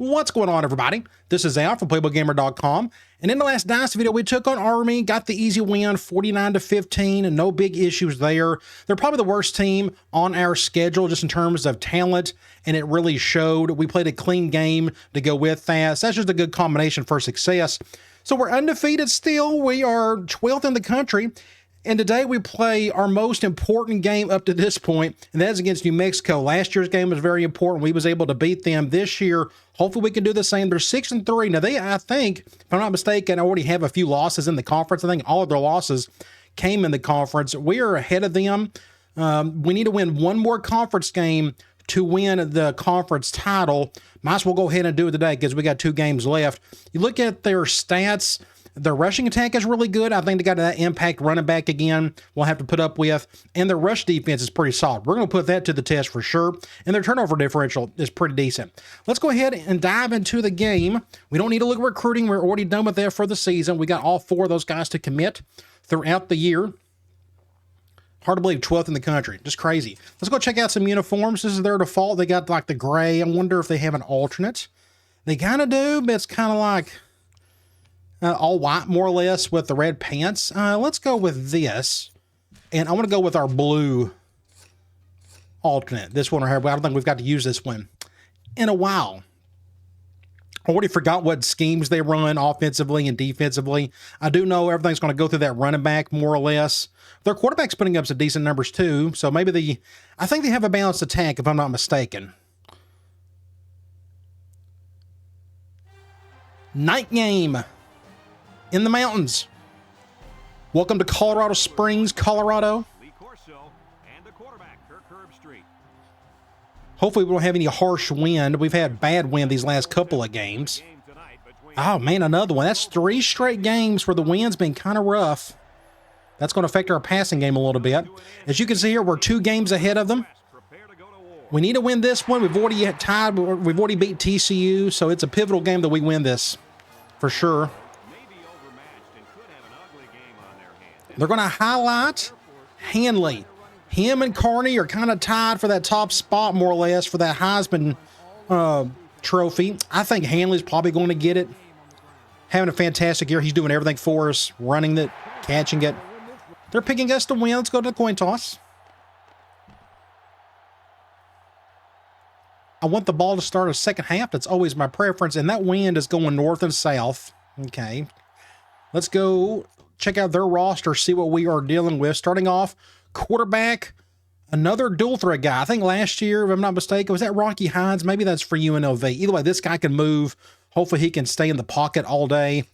What's going on, everybody? This is Al from PlayboyGamer.com, and in the last Dynasty video, we took on Army, got the easy win, 49-15, and no big issues there. They're probably the worst team on our schedule, just in terms of talent, and it really showed. We played a clean game to go with that, so that's just a good combination for success. So we're undefeated still. We are 12th in the country. And today we play our most important game up to this point, and that is against New Mexico. Last year's game was very important. We was able to beat them this year. Hopefully we can do the same. They're 6-3. Now they, I think, if I'm not mistaken, already have a few losses in the conference. I think all of their losses came in the conference. We are ahead of them. We need to win one more conference game to win the conference title. Might as well go ahead and do it today because we got 2 games left. You look at their stats. Their rushing attack is really good. I think they got that impact running back again we'll have to put up with. And their rush defense is pretty solid. We're going to put that to the test for sure. And their turnover differential is pretty decent. Let's go ahead and dive into the game. We don't need to look at recruiting. We're already done with that for the season. We got all 4 of those guys to commit throughout the year. Hard to believe 12th in the country. Just crazy. Let's go check out some uniforms. This is their default. They got like the gray. I wonder if they have an alternate. They kind of do, but it's kind of like all white, more or less, with the red pants. Let's go with this. And I want to go with our blue alternate. This one right here. I don't think we've got to use this one in a while. I already forgot what schemes they run offensively and defensively. I do know everything's going to go through that running back, more or less. Their quarterback's putting up some decent numbers, too. So maybe I think they have a balanced attack, if I'm not mistaken. Night game in the mountains. Welcome to Colorado Springs, Colorado. Hopefully we don't have any harsh wind. We've had bad wind these last couple of games. Oh man, another one. That's 3 straight games where the wind's been kind of rough. That's going to affect our passing game a little bit. As you can see here, we're 2 games ahead of them. We need to win this one. We've already tied. We've already beat TCU, so it's a pivotal game that we win this for sure. They're going to highlight Hanley. Him and Carney are kind of tied for that top spot, more or less, for that Heisman trophy. I think Hanley's probably going to get it. Having a fantastic year. He's doing everything for us, running it, catching it. They're picking us to win. Let's go to the coin toss. I want the ball to start a second half. That's always my preference. And that wind is going north and south. Okay. Let's go check out their roster, see what we are dealing with. Starting off, quarterback, another dual threat guy. I think last year, if I'm not mistaken, was that Rocky Hines? Maybe that's for UNLV. Either way, this guy can move. Hopefully he can stay in the pocket all day.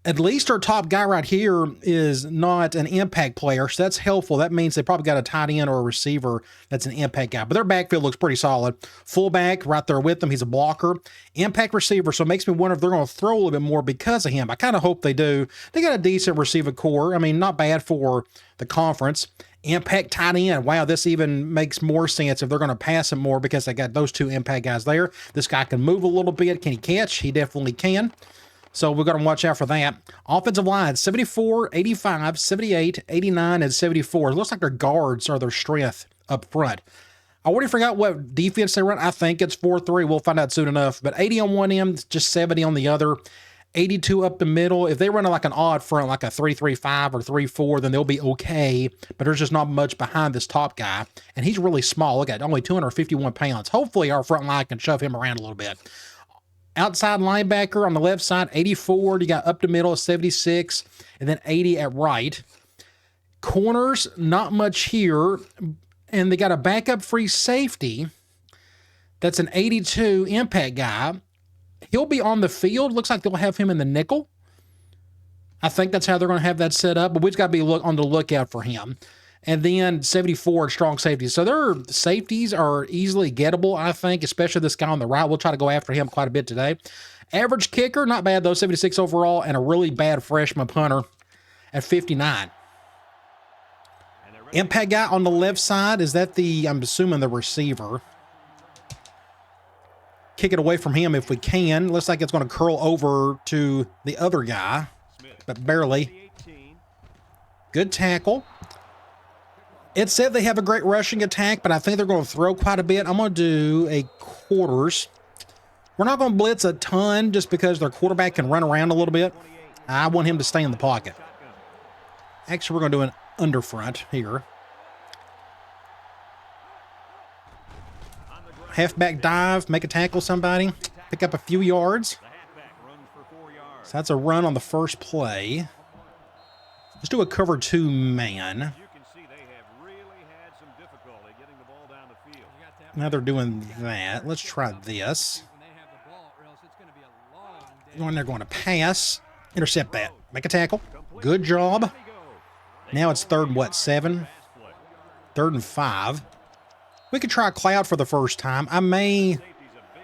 At least our top guy right here is not an impact player, so that's helpful. That means they probably got a tight end or a receiver that's an impact guy. But their backfield looks pretty solid. Fullback right there with them. He's a blocker. Impact receiver, so it makes me wonder if they're going to throw a little bit more because of him. I kind of hope they do. They got a decent receiver core. I mean, not bad for the conference. Impact tight end. Wow, this even makes more sense if they're going to pass him more because they got those 2 impact guys there. This guy can move a little bit. Can he catch? He definitely can. So we've got to watch out for that. Offensive line, 74, 85, 78, 89, and 74. It looks like their guards are their strength up front. I already forgot what defense they run. I think it's 4-3. We'll find out soon enough. But 80 on one end, just 70 on the other. 82 up the middle. If they run like an odd front, like a 3-3-5 or 3-4, then they'll be okay. But there's just not much behind this top guy. And he's really small. Look at only 251 pounds. Hopefully our front line can shove him around a little bit. Outside linebacker on the left side, 84. You got up the middle, 76. And then 80 at right. Corners, not much here. And they got a backup free safety. That's an 82 impact guy. He'll be on the field. Looks like they'll have him in the nickel. I think that's how they're going to have that set up. But we've got to be on the lookout for him. And then 74 strong safeties. So their safeties are easily gettable, I think, especially this guy on the right. We'll try to go after him quite a bit today. Average kicker, not bad though, 76 overall, and a really bad freshman punter at 59. Impact guy on the left side, is that I'm assuming the receiver. Kick it away from him if we can. Looks like it's going to curl over to the other guy, but barely. Good tackle. It said they have a great rushing attack, but I think they're going to throw quite a bit. I'm going to do a quarters. We're not going to blitz a ton just because their quarterback can run around a little bit. I want him to stay in the pocket. Actually, we're going to do an underfront here. Halfback dive, make a tackle somebody, pick up a few yards. So that's a run on the first play. Let's do a cover 2 man. Now they're doing that. Let's try this. Going there, going to pass. Intercept that. Make a tackle. Good job. Now it's 3rd and what, 7? 3rd and 5. We could try a cloud for the first time. I may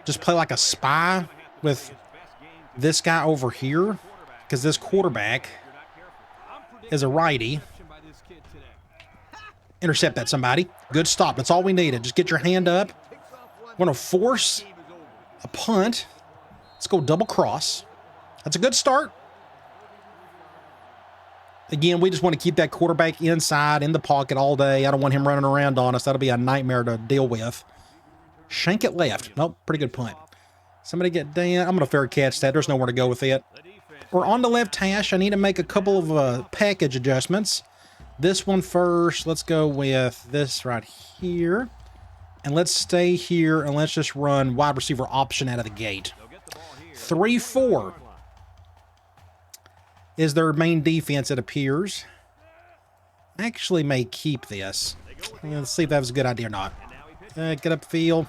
just play like a spy with this guy over here because this quarterback is a righty. Intercept that, somebody. Good stop. That's all we needed. Just get your hand up. We're going to force a punt. Let's go double cross. That's a good start. Again, we just want to keep that quarterback inside in the pocket all day. I don't want him running around on us. That'll be a nightmare to deal with. Shank it left. Nope, pretty good punt. Somebody get down. I'm going to fair catch that. There's nowhere to go with it. We're on the left hash. I need to make a couple of package adjustments. This one first. Let's go with this right here. And let's stay here, and let's just run wide receiver option out of the gate. 3-4 is their main defense, it appears. Actually may keep this. Let's see if that was a good idea or not. Get upfield.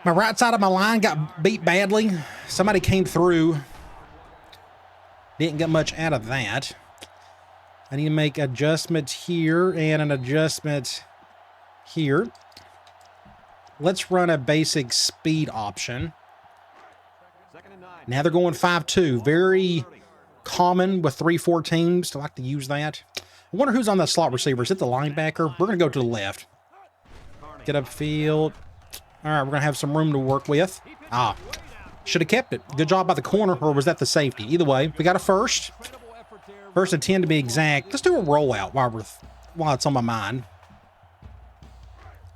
My right side of my line got beat badly. Somebody came through. Didn't get much out of that. I need to make adjustments here and an adjustment here. Let's run a basic speed option. Now they're going 5-2. Very common with 3-4 teams to like to use that. I wonder who's on that slot receiver. Is it the linebacker? We're going to go to the left. Get upfield. All right, we're going to have some room to work with. Should have kept it. Good job by the corner, or was that the safety? Either way, we got a first. First and 10 to be exact. Let's do a rollout while it's on my mind.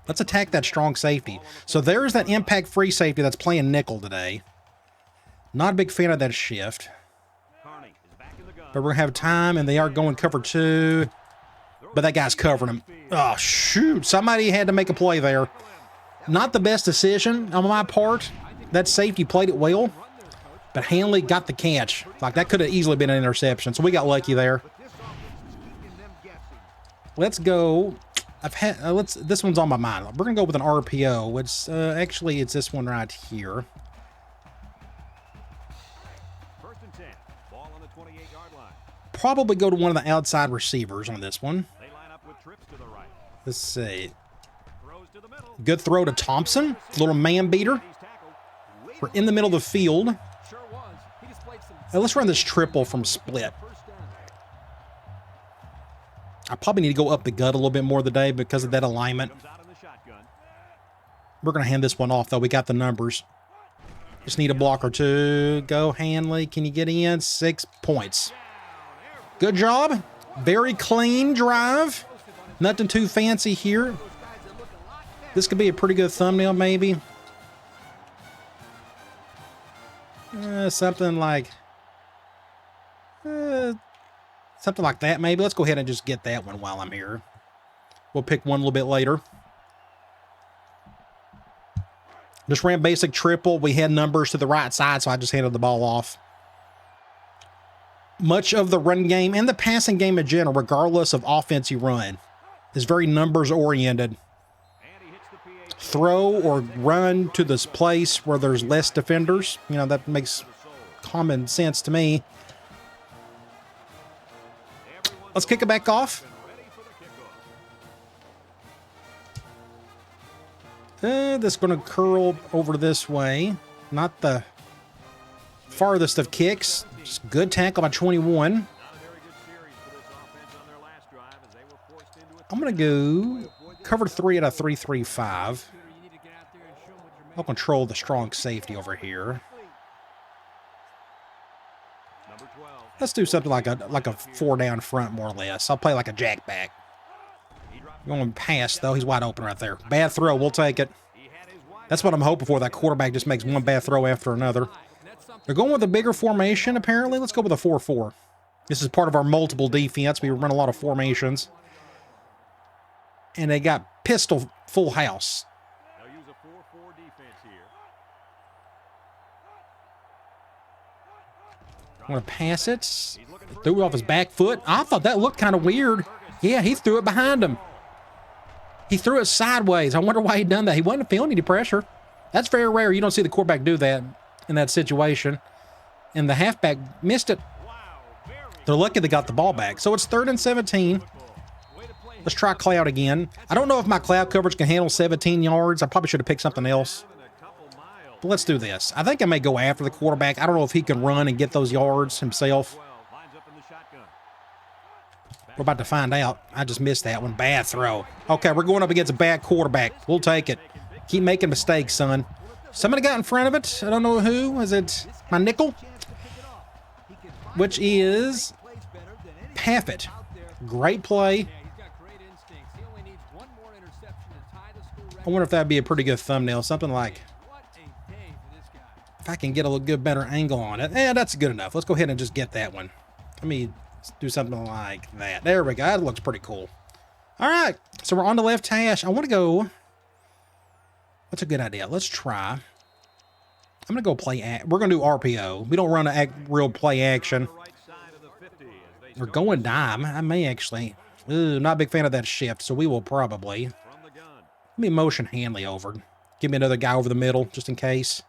Let's attack that strong safety. So there's that impact free safety that's playing nickel today. Not a big fan of that shift. But we're going to have time, and they are going cover 2. But that guy's covering him. Oh, shoot. Somebody had to make a play there. Not the best decision on my part. That safety played it well. But Hanley got the catch. Like, that could have easily been an interception. So we got lucky there. Let's go. This one's on my mind. We're going to go with an RPO. It's actually, it's this one right here. Probably go to one of the outside receivers on this one. Let's see. Good throw to Thompson. Little man beater. We're in the middle of the field. Let's run this triple from split. I probably need to go up the gut a little bit more today because of that alignment. We're going to hand this one off, though. We got the numbers. Just need a block or two. Go, Hanley. Can you get in? 6 points. Good job. Very clean drive. Nothing too fancy here. This could be a pretty good thumbnail, maybe. Something like that, maybe. Let's go ahead and just get that one while I'm here. We'll pick one a little bit later. Just ran basic triple. We had numbers to the right side, so I just handed the ball off. Much of the run game and the passing game in general, regardless of offense you run, is very numbers oriented. Throw or run to this place where there's less defenders. You know, that makes common sense to me. Let's kick it back off. This is going to curl over this way. Not the farthest of kicks. Just good tackle by 21. I'm going to go cover 3 at a 3-3-5. I'll control the strong safety over here. Let's do something like a 4 down front, more or less. I'll play like a jack back. Going past, though. He's wide open right there. Bad throw. We'll take it. That's what I'm hoping for. That quarterback just makes one bad throw after another. They're going with a bigger formation, apparently. Let's go with a 4-4. This is part of our multiple defense. We run a lot of formations. And they got pistol full house. They'll use a 4-4 defense here. I'm going to pass it. Threw it off his back foot. I thought that looked kind of weird. Yeah, he threw it behind him. He threw it sideways. I wonder why he done that. He wasn't feeling any pressure. That's very rare. You don't see the quarterback do that in that situation. And the halfback missed it. They're lucky they got the ball back. So it's 3rd and 17. Let's try cloud again. I don't know if my cloud coverage can handle 17 yards. I probably should have picked something else. But let's do this. I think I may go after the quarterback. I don't know if he can run and get those yards himself. We're about to find out. I just missed that one. Bad throw. Okay, we're going up against a bad quarterback. We'll take it. Keep making mistakes, son. Somebody got in front of it. I don't know who. Is it my nickel? Which is Paffett. Great play. I wonder if that'd be a pretty good thumbnail. Something like, if I can get a little good, better angle on it. That's good enough. Let's go ahead and just get that one. Let me do something like that. There we go. That looks pretty cool. All right. So we're on the left hash. I want to go. What's a good idea? Let's try. I'm going to go play. We're going to do RPO. We don't run a real play action. We're going dime. I may actually. Ooh, not a big fan of that shift. So we will probably. Let me motion Hanley over. Give me another guy over the middle just in case.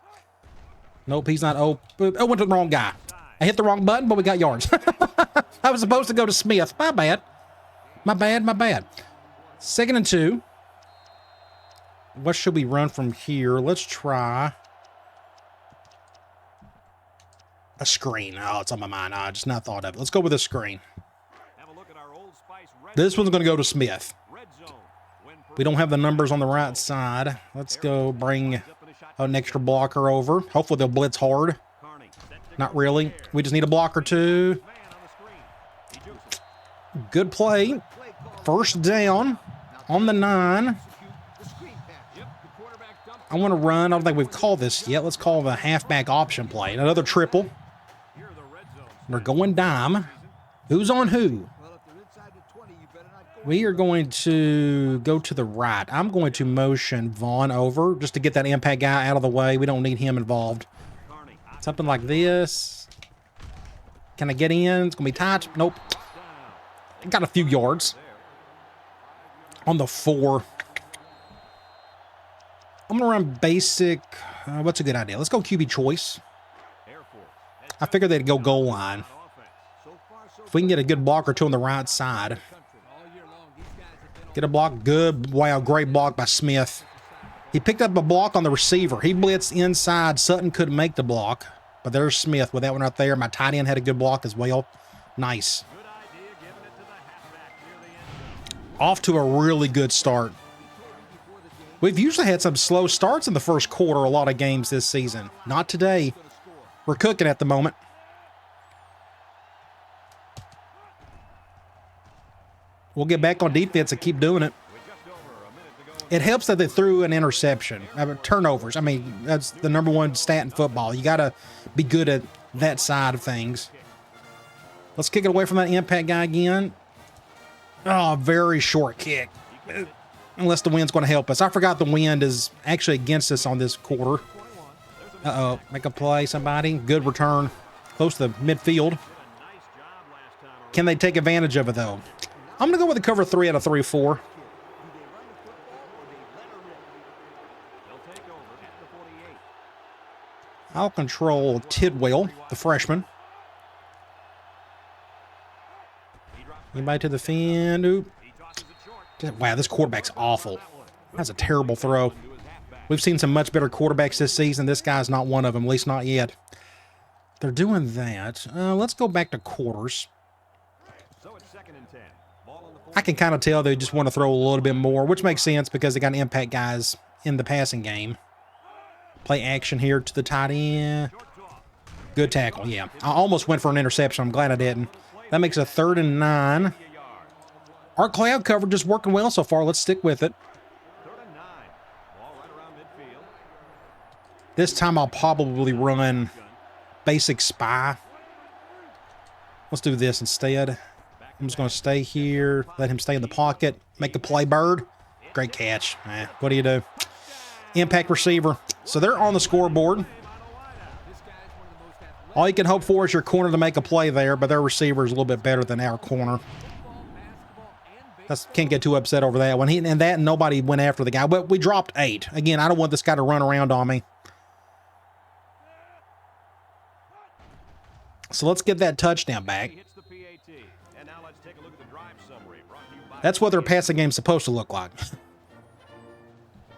Nope, he's not open. I went to the wrong guy. I hit the wrong button, but we got yards. I was supposed to go to Smith. My bad. My bad, my bad. 2nd and 2. What should we run from here? Let's try a screen. Oh, it's on my mind. I just not thought of it. Let's go with a screen. This one's going to go to Smith. We don't have the numbers on the right side. Let's go bring an extra blocker over. Hopefully they'll blitz hard. Not really. We just need a block or two. Good play. 1st down on the 9. I want to run. I don't think we've called this yet. Let's call the halfback option play. Another triple. We're going dime. Who's on who? We are going to go to the right. I'm going to motion Vaughn over just to get that impact guy out of the way. We don't need him involved. Something like this. Can I get in? It's going to be tight. Nope. Got a few yards. On the 4. I'm going to run basic. What's a good idea? Let's go QB choice. I figured they'd go goal line. If we can get a good block or two on the right side. Get a block. Good. Wow, great block by Smith. He picked up a block on the receiver. He blitzed inside. Sutton couldn't make the block. But there's Smith with that one right there. My tight end had a good block as well. Nice. Off to a really good start. We've usually had some slow starts in the first quarter a lot of games this season. Not today. We're cooking at the moment. We'll get back on defense and keep doing it. It helps that they threw an interception. Turnovers. I mean, that's the #1 stat in football. You got to be good at that side of things. Let's kick it away from that impact guy again. Oh, very short kick. Unless the wind's going to help us. I forgot the wind is actually against us on this quarter. Uh-oh. Make a play, somebody. Good return. Close to the midfield. Can they take advantage of it, though? I'm going to go with the cover 3 out of 3-4. I'll control Tidwell, the freshman. Anybody to the fin? Oop. Wow, this quarterback's awful. That's a terrible throw. We've seen some much better quarterbacks this season. This guy's not one of them, at least not yet. They're doing that. Let's go back to quarters. I can kind of tell they just want to throw a little bit more, which makes sense because they got impact guys in the passing game. Play action here to the tight end. Good tackle, yeah. I almost went for an interception. I'm glad I didn't. That makes a 3rd and 9. Our cloud coverage is working well so far. Let's stick with it. This time I'll probably run basic spy. Let's do this instead. I'm just going to stay here, let him stay in the pocket, make a play, Bird. Great catch. What do you do? Impact receiver. So they're on the scoreboard. All you can hope for is your corner to make a play there, but their receiver is a little bit better than our corner. Can't get too upset over that one. And nobody went after the guy. But we dropped 8. Again, I don't want this guy to run around on me. So let's get that touchdown back. That's what their passing game's supposed to look like.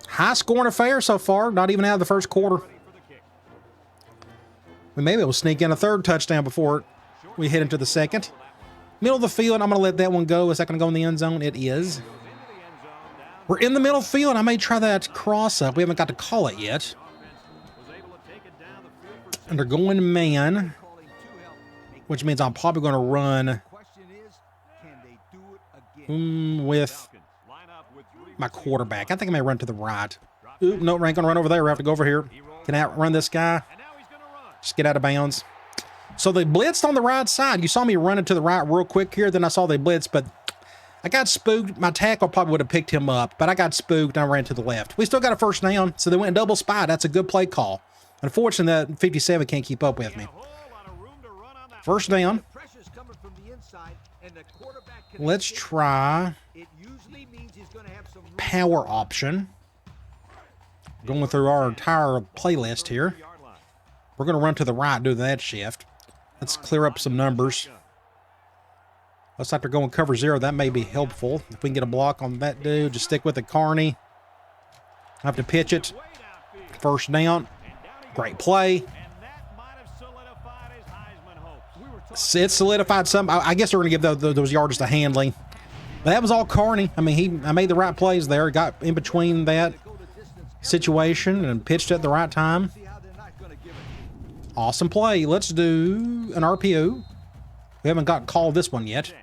High scoring affair so far, not even out of the first quarter. We maybe will sneak in a third touchdown before we head into the second. Middle of the field, I'm going to let that one go. Is that going to go in the end zone? It is. We're in the middle of the field. I may try that cross up. We haven't got to call it yet. And they're going man, which means I'm probably going to run with my quarterback. I think I may run to the right. Oop, no, I ain't going to run over there. We have to go over here. Can I outrun this guy? Just get out of bounds. So they blitzed on the right side. You saw me running to the right real quick here. Then I saw they blitzed, but I got spooked. My tackle probably would have picked him up, but I got spooked and I ran to the left. We still got a first down, so they went double spy. That's a good play call. Unfortunately, that 57 can't keep up with me. First down. Let's try power option. Going through our entire playlist here. We're going to run to the right, do that shift. Let's clear up some numbers. Looks like they're going cover 0. That may be helpful. If we can get a block on that dude, just stick with it, Carney. I have to pitch it. First down. Great play. It solidified some. I guess they're going to give those yards to Handley. But that was all Carney. I mean, I made the right plays there. Got in between that situation and pitched at the right time. Awesome play. Let's do an RPO. We haven't got called this one yet.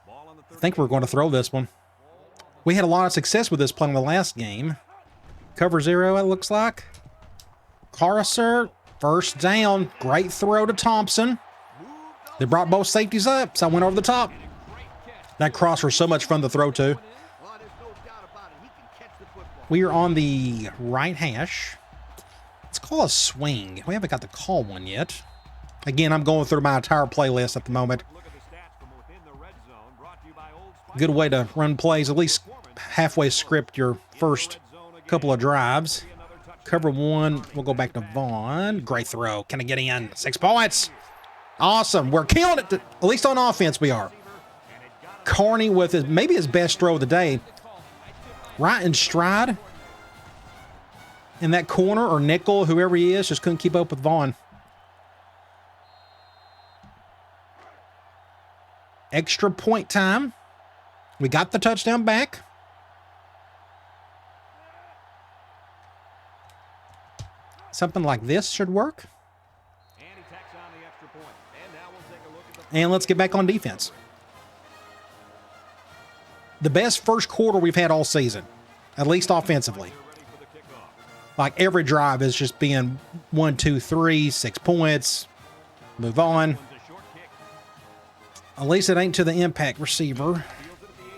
I think we're going to throw this one. We had a lot of success with this play in the last game. Cover 0, it looks like. Carcer, first down. Great throw to Thompson. They brought both safeties up, so I went over the top. That crosser was so much fun to throw to. We are on the right hash. Let's call a swing. We haven't got to call one yet. Again, I'm going through my entire playlist at the moment. Good way to run plays, at least halfway script your first couple of drives. Cover 1, we'll go back to Vaughn. Great throw. Can I get in? 6 points. Awesome. We're killing it. At least on offense we are. Carney with maybe his best throw of the day. Right in stride. In that corner, or nickel, whoever he is, just couldn't keep up with Vaughn. Extra point time. We got the touchdown back. Something like this should work. And let's get back on defense. The best first quarter we've had all season, at least offensively. Like every drive is just being 1, 2, 3, 6 points. Move on. At least it ain't to the impact receiver.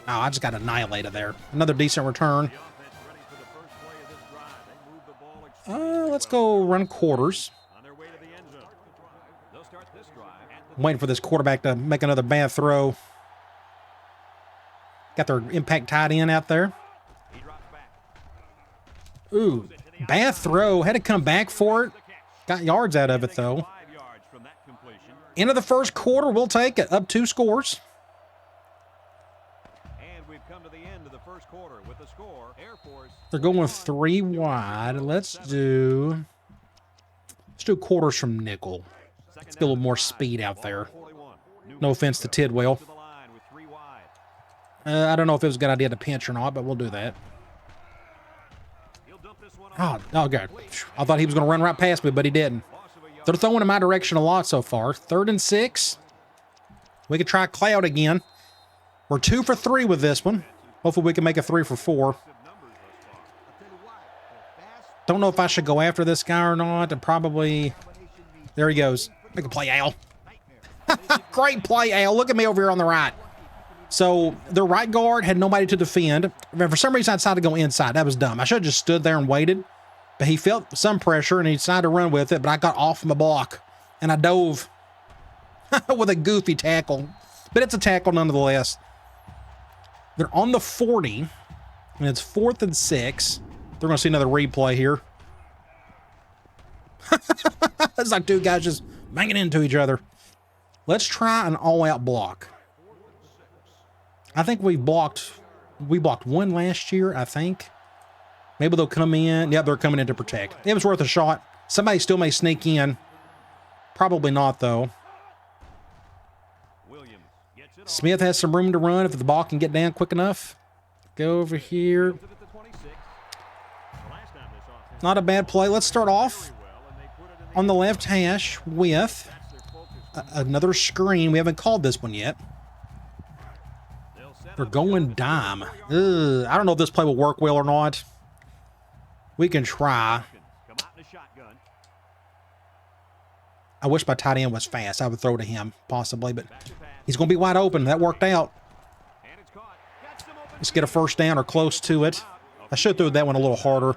Oh, I just got annihilated there. Another decent return. Let's go run quarters. I'm waiting for this quarterback to make another bad throw. Got their impact tight end out there. Ooh, bad throw. Had to come back for it. Got yards out of it, though. End of the first quarter, we'll take it. Up 2 scores. They're going 3 wide. Let's do quarters from nickel. Let's get a little more speed out there. No offense to Tidwell. I don't know if it was a good idea to pinch or not, but we'll do that. Oh, God. I thought he was going to run right past me, but he didn't. They're throwing in my direction a lot so far. 3rd and 6. We could try Cloud again. We're 2 for 3 with this one. Hopefully we can make a 3 for 4. Don't know if I should go after this guy or not. And probably... There he goes. Make a play, Al. Great play, Al. Look at me over here on the right. So, the right guard had nobody to defend. For some reason, I decided to go inside. That was dumb. I should have just stood there and waited. But he felt some pressure, and he decided to run with it. But I got off my block, and I dove with a goofy tackle. But it's a tackle nonetheless. They're on the 40, and it's 4th and 6. They're going to see another replay here. It's like two guys just banging into each other. Let's try an all-out block. I think we blocked one last year, I think. Maybe they'll come in. Yeah, they're coming in to protect. It was worth a shot. Somebody still may sneak in. Probably not, though. Smith has some room to run if the ball can get down quick enough. Go over here. Not a bad play. Let's start off on the left hash with another screen. We haven't called this one yet. They're going dime. Ugh, I don't know if this play will work well or not. We can try. I wish my tight end was fast. I would throw to him, possibly, but he's going to be wide open. That worked out. Let's get a first down or close to it. I should have thrown that one a little harder.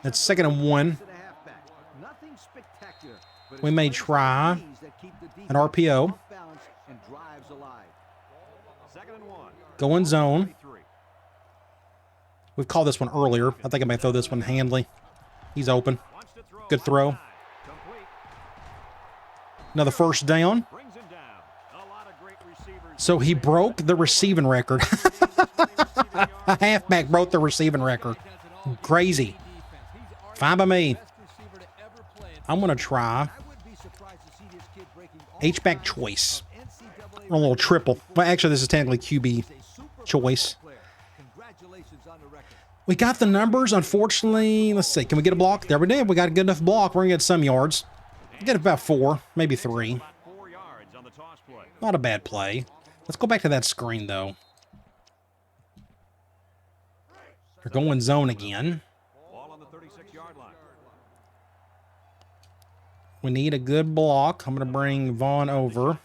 It's 2nd and 1. We may try an RPO. Go in zone. We've called this one earlier. I think I may throw this one handily. He's open. Good throw. Another first down. So he broke the receiving record. A halfback broke the receiving record. Crazy. Fine by me. I'm going to try H-back choice. A little triple. Well, actually, this is technically QB choice. We got the numbers, unfortunately. Let's see. Can we get a block? There we did. We got a good enough block. We're going to get some yards. Get about 4, maybe 3. Not a bad play. Let's go back to that screen, though. They're going zone again. We need a good block. I'm going to bring Vaughn over.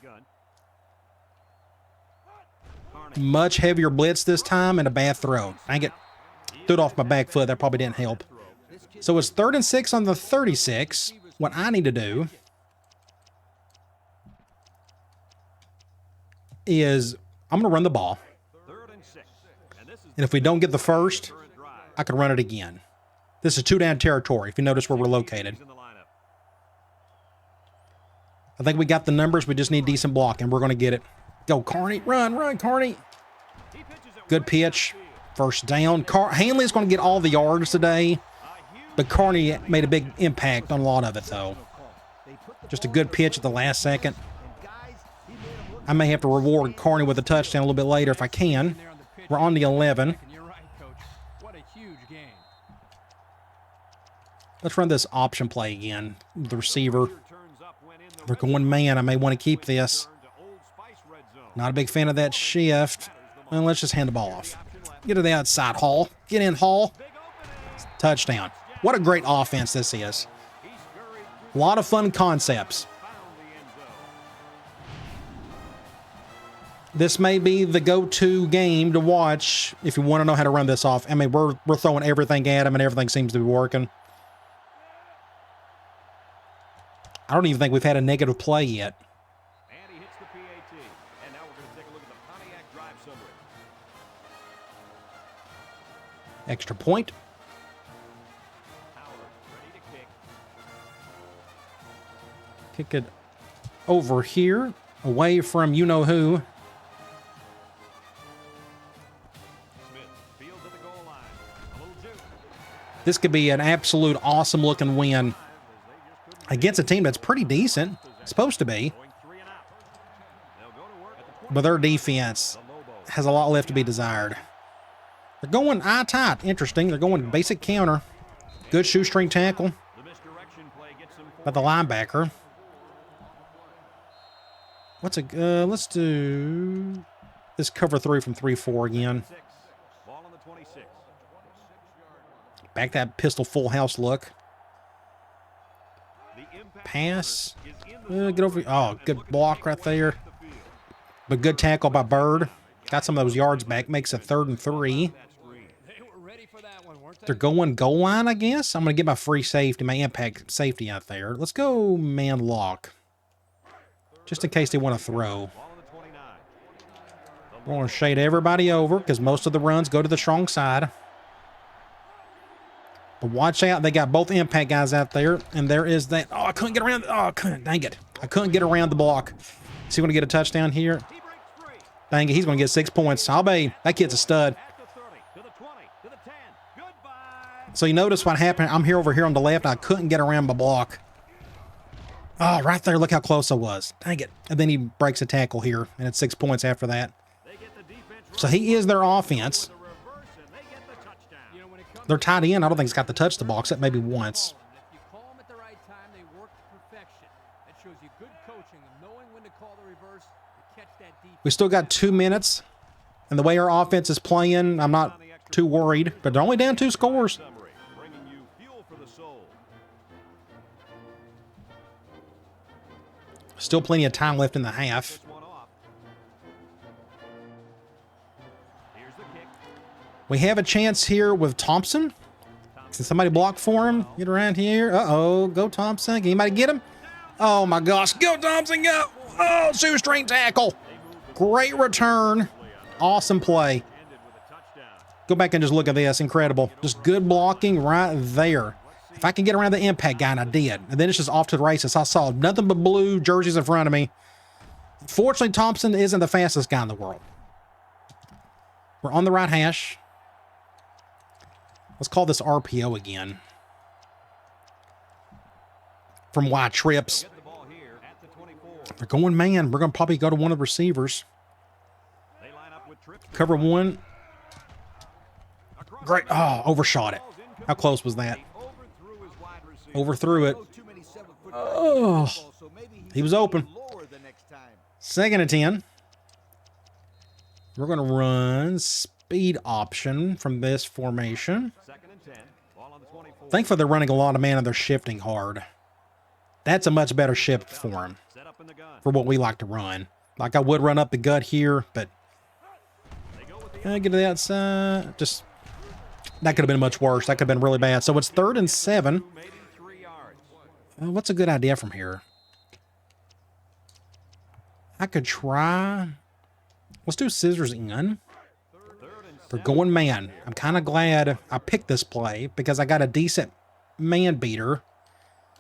Much heavier blitz this time and a bad throw. Dang it. Threw it off my back foot. That probably didn't help. So it's 3rd and 6 on the 36. What I need to do is I'm going to run the ball. And if we don't get the first, I can run it again. This is 2-down territory, if you notice where we're located. I think we got the numbers. We just need decent blocking. We're going to get it. Go, Carney. Run, Carney. Good pitch. First down. Hanley's going to get all the yards today, but Carney made a big impact on a lot of it, though. Just a good pitch at the last second. I may have to reward Carney with a touchdown a little bit later if I can. We're on the 11. Let's run this option play again. The receiver. They're going man. I may want to keep this. Not a big fan of that shift. Well, let's just hand the ball off. Get to the outside, Hall. Get in, Hall. Touchdown. What a great offense this is. A lot of fun concepts. This may be the go-to game to watch if you want to know how to run this off. I mean, we're throwing everything at him, and everything seems to be working. I don't even think we've had a negative play yet. And he hits the PAT. And now we're going to take a look at the Pontiac drive summary. Extra point. Howard ready to kick. Kick it over here, away from you-know-who. Smith fields at the goal line. A little juke. This could be an absolute awesome-looking win against a team that's pretty decent. Supposed to be. But their defense has a lot left to be desired. They're going eye tight. Interesting. They're going basic counter. Good shoestring tackle by the linebacker. Let's do this cover 3 from 3-4 again. Back that pistol full house look. The impact Pass. is in the Get over. Oh, good block right there. But good tackle by Bird. Got some of those yards back. Makes it 3rd and 3. that screen. They were ready for that one, weren't they? They're going goal line, I guess. I'm going to get my free safety, my impact safety out there. Let's go man lock. Just in case they want to throw. Ball on the 29. We're going to shade everybody over because most of the runs go to the strong side. But watch out. They got both impact guys out there. And there is that. Oh, I couldn't get around. Oh, I couldn't. Dang it. I couldn't get around the block. Is he going to get a touchdown here? He breaks free. Dang it. He's going to get 6 points. I'll be. That kid's a stud. At the 30, to the 20, to the 10. Goodbye. So you notice what happened. I'm here over here on the left. I couldn't get around my block. Oh, right there. Look how close I was. Dang it. And then he breaks a tackle here. And it's 6 points after that. They get the defense So he is their offense. the reverse, and they get the touchdown. You know, when it comes They're tied in. I don't think he's got to touch the ball except maybe once. if you call them at the right time, they work to perfection. That shows you good coaching and knowing when to call the reverse to catch that defense. We still got 2 minutes. And the way our offense is playing, I'm not too worried. But they're only down 2 scores. Summary, bringing you fuel for the soul. Still plenty of time left in the half. This one off. Here's the kick. We have a chance here with Thompson. Can somebody block for him? Get around here. Uh-oh. Go Thompson. Can anybody get him? Oh, my gosh. Go Thompson. Go. Oh, shoestring tackle. Great return. Awesome play. Ended with a touchdown. Go back and just look at this. Incredible. Just good blocking right there. If I can get around the impact guy, and I did. And then it's just off to the races. I saw nothing but blue jerseys in front of me. Fortunately, Thompson isn't the fastest guy in the world. We're on the right hash. Let's call this RPO again. From wide trips. Get the ball here at the 24. They're going man. We're going to probably go to one of the receivers. They line up with trips. Cover one. Across Great. the Oh, overshot it. How close was that? He overthrew his wide receiver. Overthrew it. Oh, he was open. 2nd and 10. We're going to run speed option from this formation. 2nd and 10. Ball on the 24. Thankfully, they're running a lot of man and they're shifting hard. That's a much better shift for him, Set up in the gun. for what we like to run. Like I would run up the gut here, but They go with the get to the outside. Just, that could have been much worse. That could have been really bad. So it's 3rd and 7. who made him 3 yards. What's a good idea from here? I could try. Let's do scissors in. 3rd and They're going man. I'm kind of glad I picked this play because I got a decent man beater.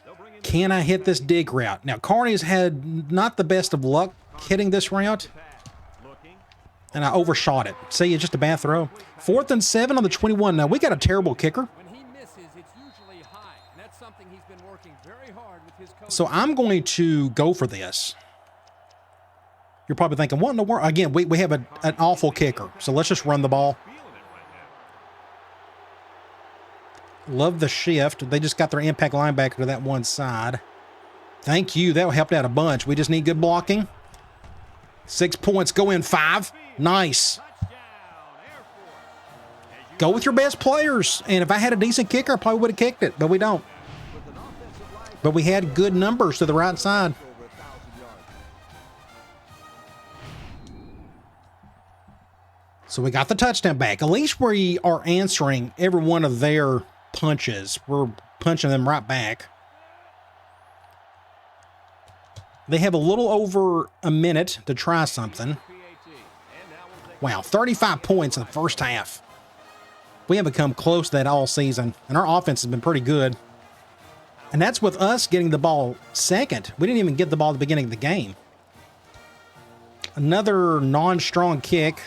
they'll bring in Can I hit this dig route? Now, Carney's had not the best of luck hitting this route, pass. Looking. and I overshot it. See, it's just a bad throw. 4th and 7 on the 21. Now, we got a terrible kicker. When he misses, it's usually high. And that's something he's been working very hard with his coach. So I'm going to go for this. You're probably thinking, what in the world? Again, we have an awful kicker. So let's just run the ball. Feeling it right now. Love the shift. They just got their impact linebacker to that one side. Thank you. That helped out a bunch. We just need good blocking. 6 points. Go in 5. Nice. Touchdown, Air Force. As you Go with your best players. And if I had a decent kicker, I probably would have kicked it, but we don't. But we had good numbers to the right side. So we got the touchdown back. At least we are answering every one of their punches. We're punching them right back. They have a little over a minute to try something. PAT. And now we'll take Wow, 35 points in the first half. We haven't come close to that all season, and our offense has been pretty good. And that's with us getting the ball second. We didn't even get the ball at the beginning of the game. Another non-strong kick,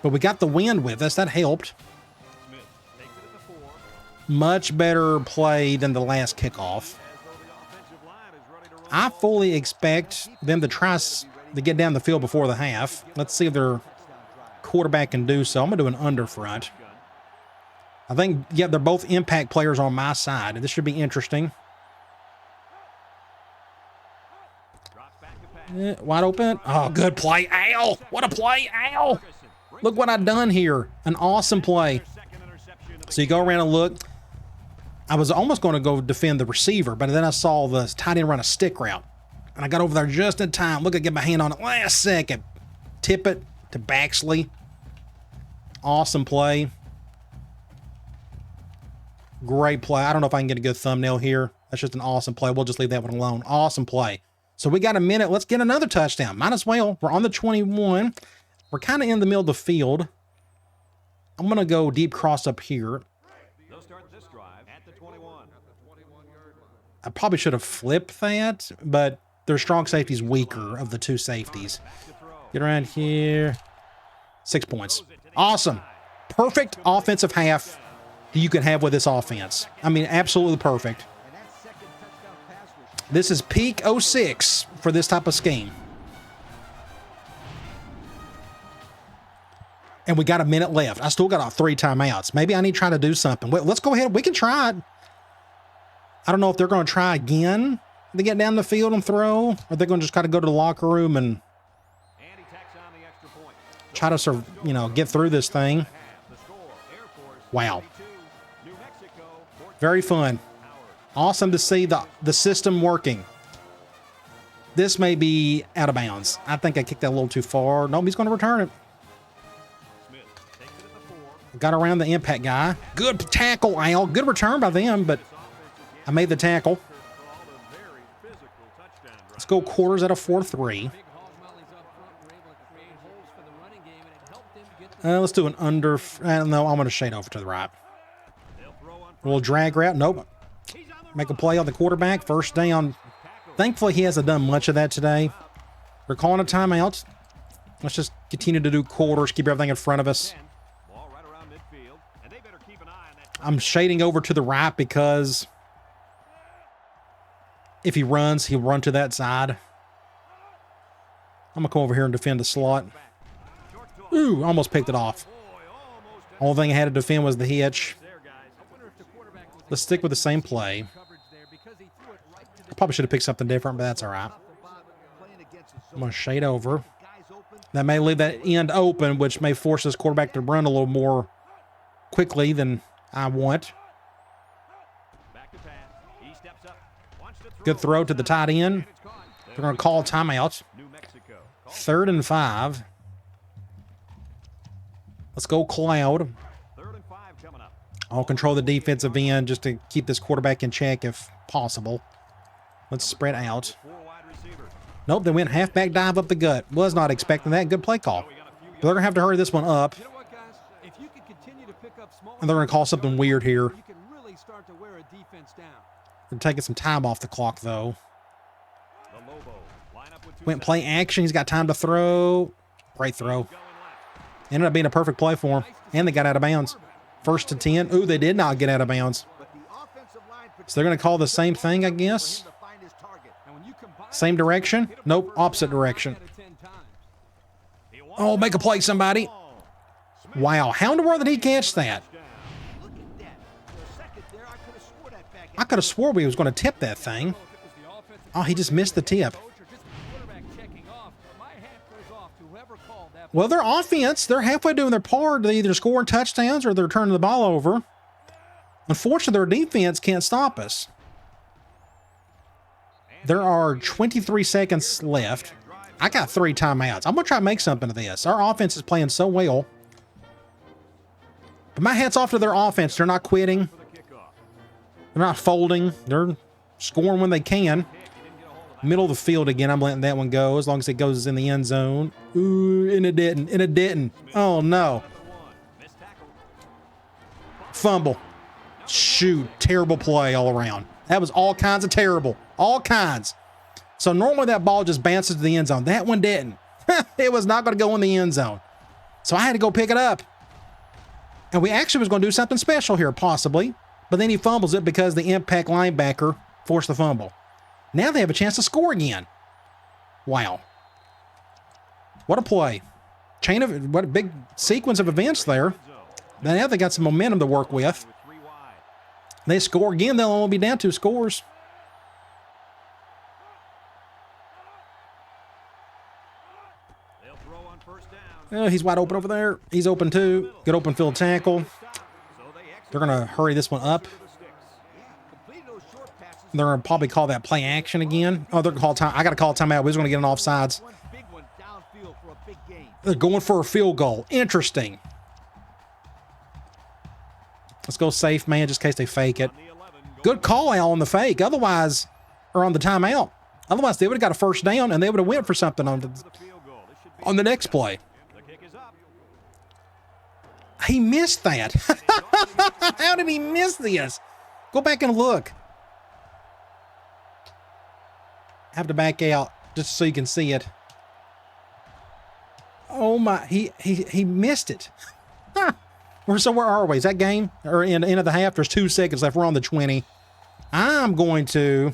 but we got the win with us. That helped. Smith. Takes it at the 4. Much better play than the last kickoff. As though the offensive line is ready to run. I fully expect them to try to get down the field before the half. Let's see if their quarterback can do so. I'm going to do an under front. I think, yeah, they're both impact players on my side. This should be interesting. Drops back to pass. Wide open. Oh, good play. Ow. What a play. Ow. Look what I've done here. An awesome play. Second interception of the So you go around and look. I was almost going to go defend the receiver, but then I saw the tight end run a stick route. And I got over there just in time. Look, I get my hand on it last second. Tip it to Baxley. Awesome play. Great play. I don't know if I can get a good thumbnail here. That's just an awesome play. We'll just leave that one alone. Awesome play. So we got a minute. Let's get another touchdown. Might as well. We're on the 21. We're kind of in the middle of the field. I'm going to go deep cross up here. They'll start this drive at the 21. I probably should have flipped that, but their strong safety's weaker of the two safeties. Get around here. 6 points. Awesome. Perfect offensive half that you can have with this offense. I mean, absolutely perfect. This is peak 06 for this type of scheme. And we got a minute left. I still got 3 timeouts. Maybe I need to try to do something. Well, let's go ahead. We can try it. I don't know if they're going to try again to get down the field and throw, or they're going to just kind of go to the locker room and try to, get through this thing. Wow. Very fun. Awesome to see the system working. This may be out of bounds. I think I kicked that a little too far. Nope, he's going to return it. Got around the impact guy. Good tackle, Al. Good return by them, but I made the tackle. Let's go quarters at a 4-3. Let's do an under. No, I'm going to shade over to the right. A little drag route. Nope. Make a play on the quarterback. First down. Thankfully, he hasn't done much of that today. We're calling a timeout. Let's just continue to do quarters. Keep everything in front of us. I'm shading over to the right because if he runs, he'll run to that side. I'm going to come over here and defend the slot. Ooh, almost picked it off. Only thing I had to defend was the hitch. Let's stick with the same play. I probably should have picked something different, but that's all right. I'm going to shade over. That may leave that end open, which may force this quarterback to run a little more quickly than I want. Good throw to the tight end. They're going to call timeouts. 3rd and 5. Let's go Cloud. I'll control the defensive end just to keep this quarterback in check if possible. Let's spread out. Nope, they went halfback dive up the gut. Was not expecting that. Good play call. But they're going to have to hurry this one up. And they're going to call something weird here. They're taking some time off the clock, though. Went play action. He's got time to throw. Great throw. Ended up being a perfect play for him. And they got out of bounds. 1st and 10. Ooh, they did not get out of bounds. So they're going to call the same thing, I guess. Same direction? Nope, opposite direction. Oh, make a play, somebody. Wow, how in the world did he catch that? I could have swore he was going to tip that thing. Oh, he just missed the tip. Well, their offense, they're halfway doing their part. They're either scoring touchdowns or they're turning the ball over. Unfortunately, their defense can't stop us. There are 23 seconds left. I got 3 timeouts. I'm going to try to make something of this. Our offense is playing so well. But my hat's off to their offense. They're not quitting. They're not folding. They're scoring when they can. Middle of the field again. I'm letting that one go as long as it goes in the end zone. Ooh, and it didn't. And it didn't. Oh, no. Fumble. Shoot. Terrible play all around. That was all kinds of terrible. All kinds. So normally that ball just bounces to the end zone. That one didn't. It was not going to go in the end zone. So I had to go pick it up. And we actually was going to do something special here, possibly. But then he fumbles it because the impact linebacker forced the fumble. Now they have a chance to score again. Wow. What a play. What a big sequence of events there. Now they got some momentum to work with. They score again, they'll only be down 2 scores. Oh, he's wide open over there. He's open too. Good open field tackle. They're going to hurry this one up. They're going to probably call that play action again. Oh, they're going to call time. I got to call timeout. We're just going to get an offsides. One big one downfield for a big gain. They're going for a field goal. Interesting. Let's go safe, man, just in case they fake it. On the 11, Good call out on the fake. Otherwise, or on the timeout. Otherwise, they would have got a first down, and they would have went for something on for the field goal. This should be the next play. the kick is up. He missed that. How did he miss this? Go back and look. Have to back out just so you can see it. Oh my, he missed it. Where are we? Is that game? Or in the end of the half? There's 2 seconds left. We're on the 20. I'm going to...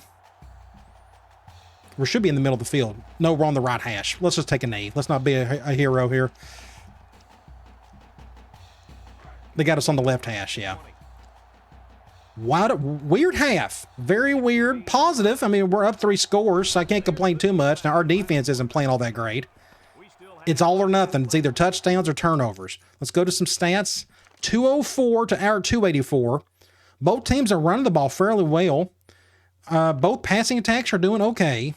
We should be in the middle of the field. No, we're on the right hash. Let's just take a knee. Let's not be a hero here. They got us on the left hash, yeah. Weird half. Very weird. Positive. I mean, we're up 3 scores, so I can't complain too much. Now, our defense isn't playing all that great. It's all or nothing. It's either touchdowns or turnovers. Let's go to some stats. 204 to our 284. Both teams are running the ball fairly well. Both passing attacks are doing okay.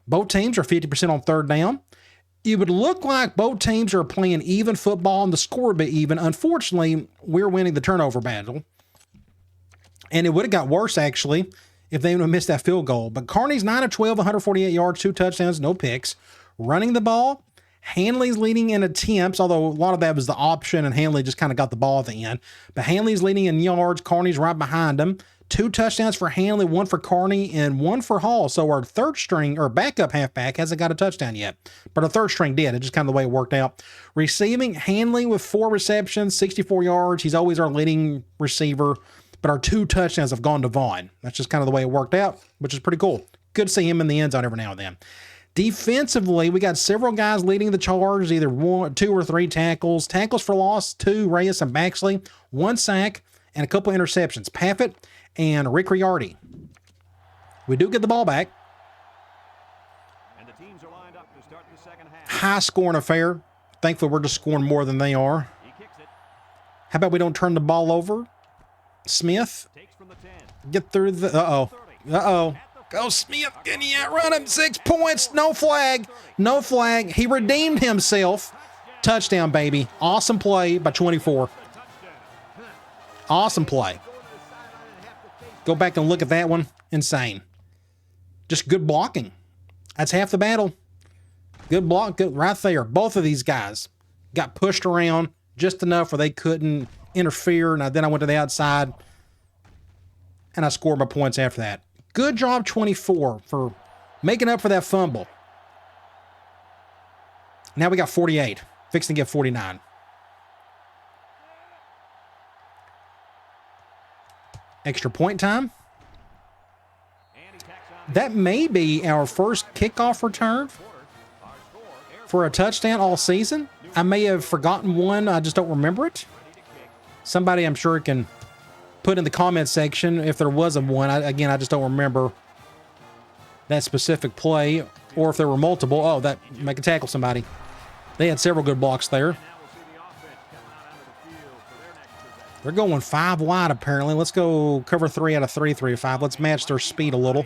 Both teams are 50% on third down. It would look like both teams are playing even football and the score would be even. Unfortunately, we're winning the turnover battle. And it would have got worse, actually, if they would have missed that field goal. But Carney's 9 of 12, 148 yards, 2 touchdowns, no picks. Running the ball, Hanley's leading in attempts, although a lot of that was the option, and Hanley just kind of got the ball at the end. But Hanley's leading in yards. Carney's right behind him. 2 touchdowns for Hanley, 1 for Carney, and 1 for Hall. So our third string, or backup halfback, hasn't got a touchdown yet. But our third string did. It's just kind of the way it worked out. Receiving, Hanley with 4 receptions, 64 yards. He's always our leading receiver. But our 2 touchdowns have gone to Vaughn. That's just kind of the way it worked out, which is pretty cool. Good to see him in the end zone every now and then. Defensively, we got several guys leading the charge, either 1, 2, or 3 tackles. Tackles for loss, 2, Reyes and Baxley. 1 sack, and a couple interceptions. Paffett and Rick Riardi. We do get the ball back. And the teams are lined up to start the second half. High scoring affair. Thankfully, we're just scoring more than they are. He kicks it. How about we don't turn the ball over? Smith, Takes from the 10. get through the... Uh-oh. Go Smith. Can you outrun him? 6 points. No flag. No flag. He redeemed himself. Touchdown, baby. Awesome play by 24. Awesome play. Go back and look at that one. Insane. Just good blocking. That's half the battle. Good block. Good right there. Both of these guys got pushed around just enough where they couldn't interfere. Now, then I went to the outside and I scored my points after that. Good job, 24, for making up for that fumble. Now we got 48. Fixing to get 49. Extra point time. That may be our first kickoff return for a touchdown all season. I may have forgotten one. I just don't remember it. Somebody, I'm sure, can put in the comment section if there was a one. Again, I just don't remember that specific play, or if there were multiple. Oh, that make a tackle somebody. They had several good blocks there. They're going 5 wide, apparently. Let's go cover 3 out of 3, 3 or 5. Let's match their speed a little.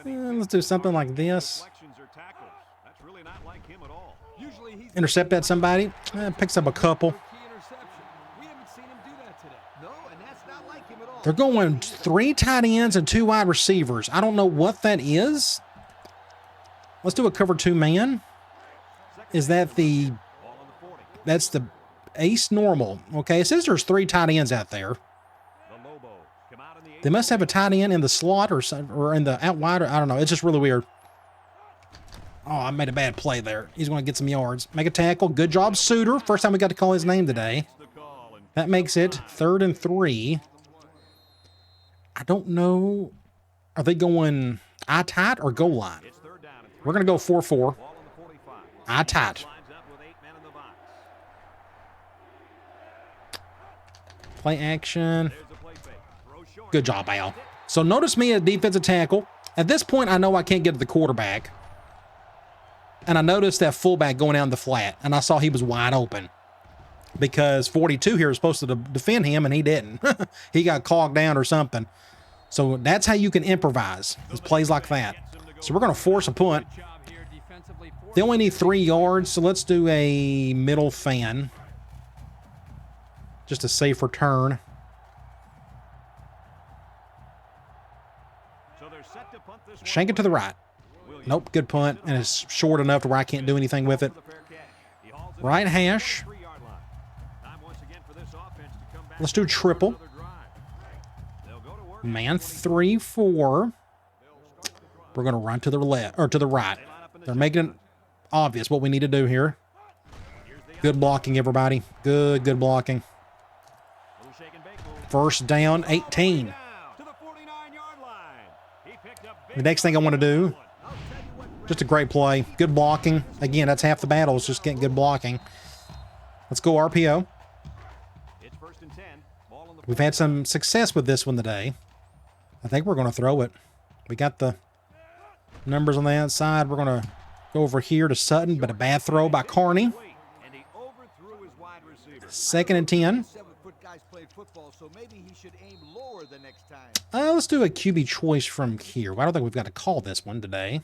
Let's do something like this. Intercept that somebody. Picks up a couple. They're going 3 tight ends and 2 wide receivers. I don't know what that is. Let's do a cover 2 man. Is that the... That's the ace normal. Okay, it says there's 3 tight ends out there. They must have a tight end in the slot or in the out wide. I don't know. It's just really weird. Oh, I made a bad play there. He's going to get some yards. Make a tackle. Good job, Suter. First time we got to call his name today. That makes it 3rd and 3. I don't know. Are they going eye tight or goal line? We're going to go 4-4. Eye tight. Play action. Good job, Al. So notice me at defensive tackle. At this point, I know I can't get to the quarterback. And I noticed that fullback going down the flat. And I saw he was wide open. because 42 here is supposed to defend him, and he didn't. He got clogged down or something. So that's how you can improvise, is plays like that. So we're going to force a punt. They only need 3 yards, so let's do a middle fan. Just a safe return. Shank it to the right. Nope, good punt, and it's short enough to where I can't do anything with it. Right hash. Let's do triple. Man 3-4. We're going to run to the left, or to the right. They're making it obvious what we need to do here. Good blocking, everybody. Good blocking. First down, 18. The next thing I want to do, just a great play. Good blocking. Again, that's half the battle, is just getting good blocking. Let's go RPO. We've had some success with this one today. I think we're going to throw it. We got the numbers on the outside. We're going to go over here to Sutton, but a bad throw by Carney. 2nd and 10. Let's do a QB choice from here. I don't think we've got to call this one today.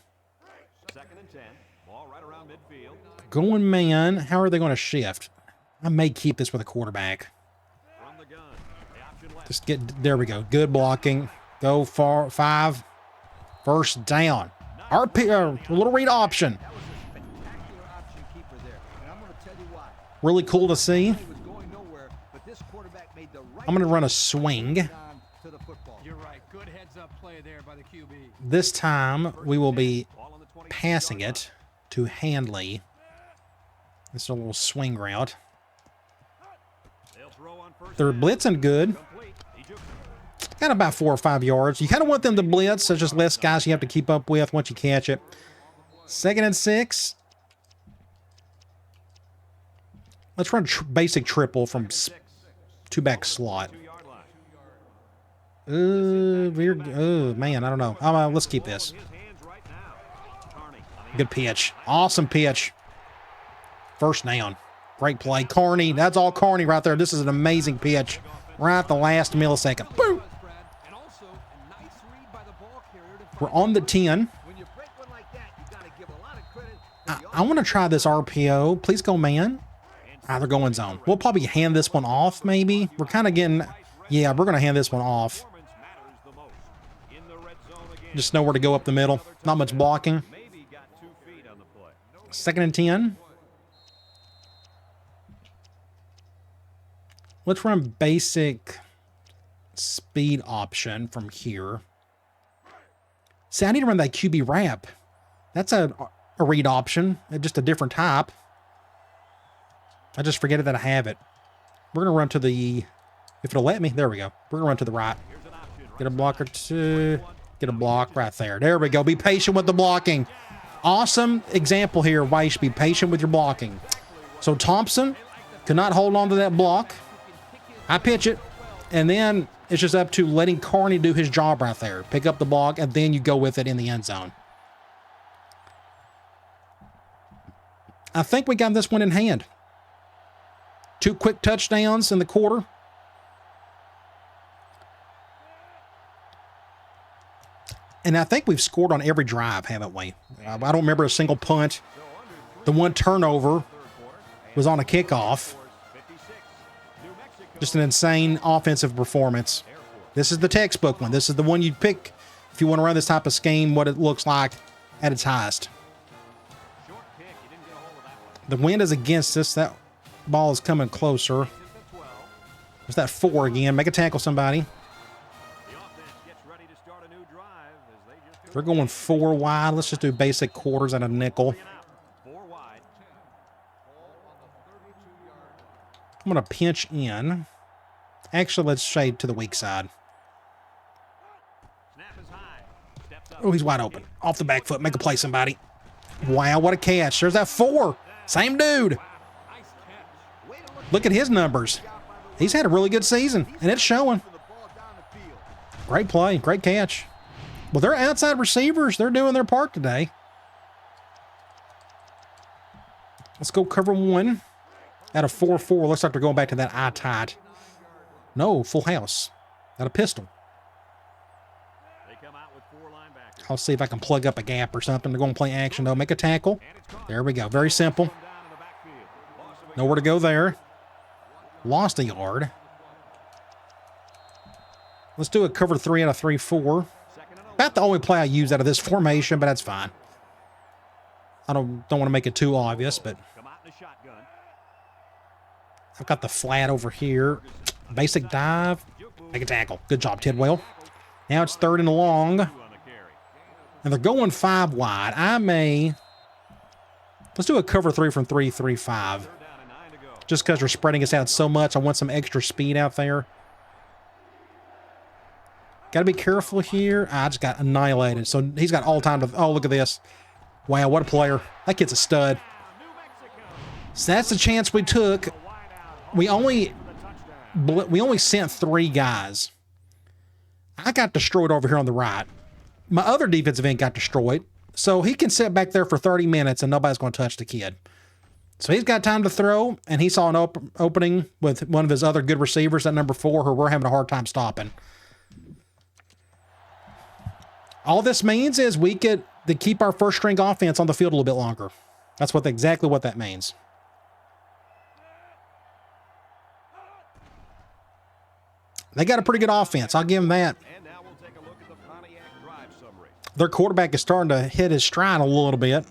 Going man. How are they going to shift? I may keep this with a quarterback. Just get, there we go. Good blocking. Go far, 5. First down. RP, little read option. Really cool to see. I'm going to run a swing. You're right. Good heads-up play there by the QB. This time, we will be passing it to Handley. It's a little swing route. They're blitzing good. Got about 4 or 5 yards. You kind of want them to blitz. There's just less guys you have to keep up with once you catch it. 2nd and 6. Let's run basic triple from 2-back slot. Man, I don't know. Let's keep this. Good pitch. Awesome pitch. First down. Great play. Carney. That's all Carney right there. This is an amazing pitch. Right at the last millisecond. Boom. We're on the 10. I want to try this RPO. Please go man. They're going zone. We'll probably hand this one off, maybe. We're kind of getting... Yeah, we're going to hand this one off. Just know where to go up the middle. Not much blocking. 2nd and 10. Let's run basic speed option from here. See, I need to run that QB wrap. That's a read option, just a different type. I just forget that I have it. We're going to run to the... If it'll let me, there we go. We're going to run to the right. Get a blocker to... Get a block right there. There we go. Be patient with the blocking. Awesome example here why you should be patient with your blocking. So Thompson could not hold on to that block. I pitch it, and then it's just up to letting Carney do his job right there. Pick up the block, and then you go with it in the end zone. I think we got this one in hand. 2 quick touchdowns in the quarter. And I think we've scored on every drive, haven't we? I don't remember a single punt. The one turnover was on a kickoff. Just an insane offensive performance. This is the textbook one. This is the one you'd pick if you want to run this type of scheme, what it looks like at its highest. The wind is against us. That ball is coming closer. There's that 4 again. Make a tackle, somebody. They're going 4 wide. Let's just do basic quarters and a nickel. I'm going to pinch in. Actually, let's shade to the weak side. Oh, he's wide open. Off the back foot. Make a play, somebody. Wow, what a catch. There's that 4. Same dude. Look at his numbers. He's had a really good season, and it's showing. Great play. Great catch. Well, they're outside receivers. They're doing their part today. Let's go cover 1. Out of 4-4, looks like they're going back to that eye tight. No, full house. Got a pistol. They come out with 4 linebackers. I'll see if I can plug up a gap or something. They're going to play action, though. Make a tackle. There we go. Very simple. Down in the backfield. Loss of a Nowhere to go there. Lost a yard. Let's do a cover 3 out of 3-4. second and About the only play I use out of this formation, but that's fine. I don't want to make it too obvious, but come out in a shotgun. I've got the flat over here. Basic dive. Make a tackle. Good job, Tidwell. Now it's 3rd and long. 2 on the carry. And they're going 5 wide. Let's do a cover 3 from 3-3-5. Down and 9 to go. Just because they're spreading us out so much, I want some extra speed out there. Got to be careful here. I just got annihilated. So he's got all time to... Oh, look at this. Wow, what a player. That kid's a stud. So that's the chance we took. We only sent 3 guys. I got destroyed over here on the right. My other defensive end got destroyed. So he can sit back there for 30 minutes and nobody's going to touch the kid. So he's got time to throw, and he saw an opening with one of his other good receivers at number 4, who we're having a hard time stopping. All this means is we get to keep our first string offense on the field a little bit longer. That's exactly what that means. They got a pretty good offense. I'll give them that. And now we'll take a look at the Pontiac drive summary. Their quarterback is starting to hit his stride a little bit.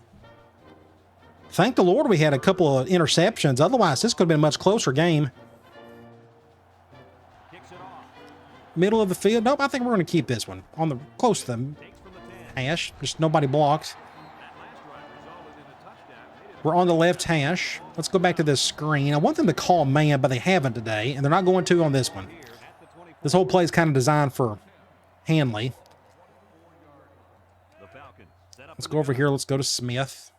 Thank the Lord we had a couple of interceptions. Otherwise, this could have been a much closer game. Kicks it off. Middle of the field. Nope, I think we're going to keep this one on the close to the Takes from the 10. hash. Just nobody blocks. That last drive resulted in a touchdown. Made it We're on the left hash. Let's go back to this screen. I want them to call man, but they haven't today, and they're not going to on this one. here at the 24. This whole play is kind of designed for Hanley. The Falcons set up Let's in go the over gun. here. Let's go to Smith.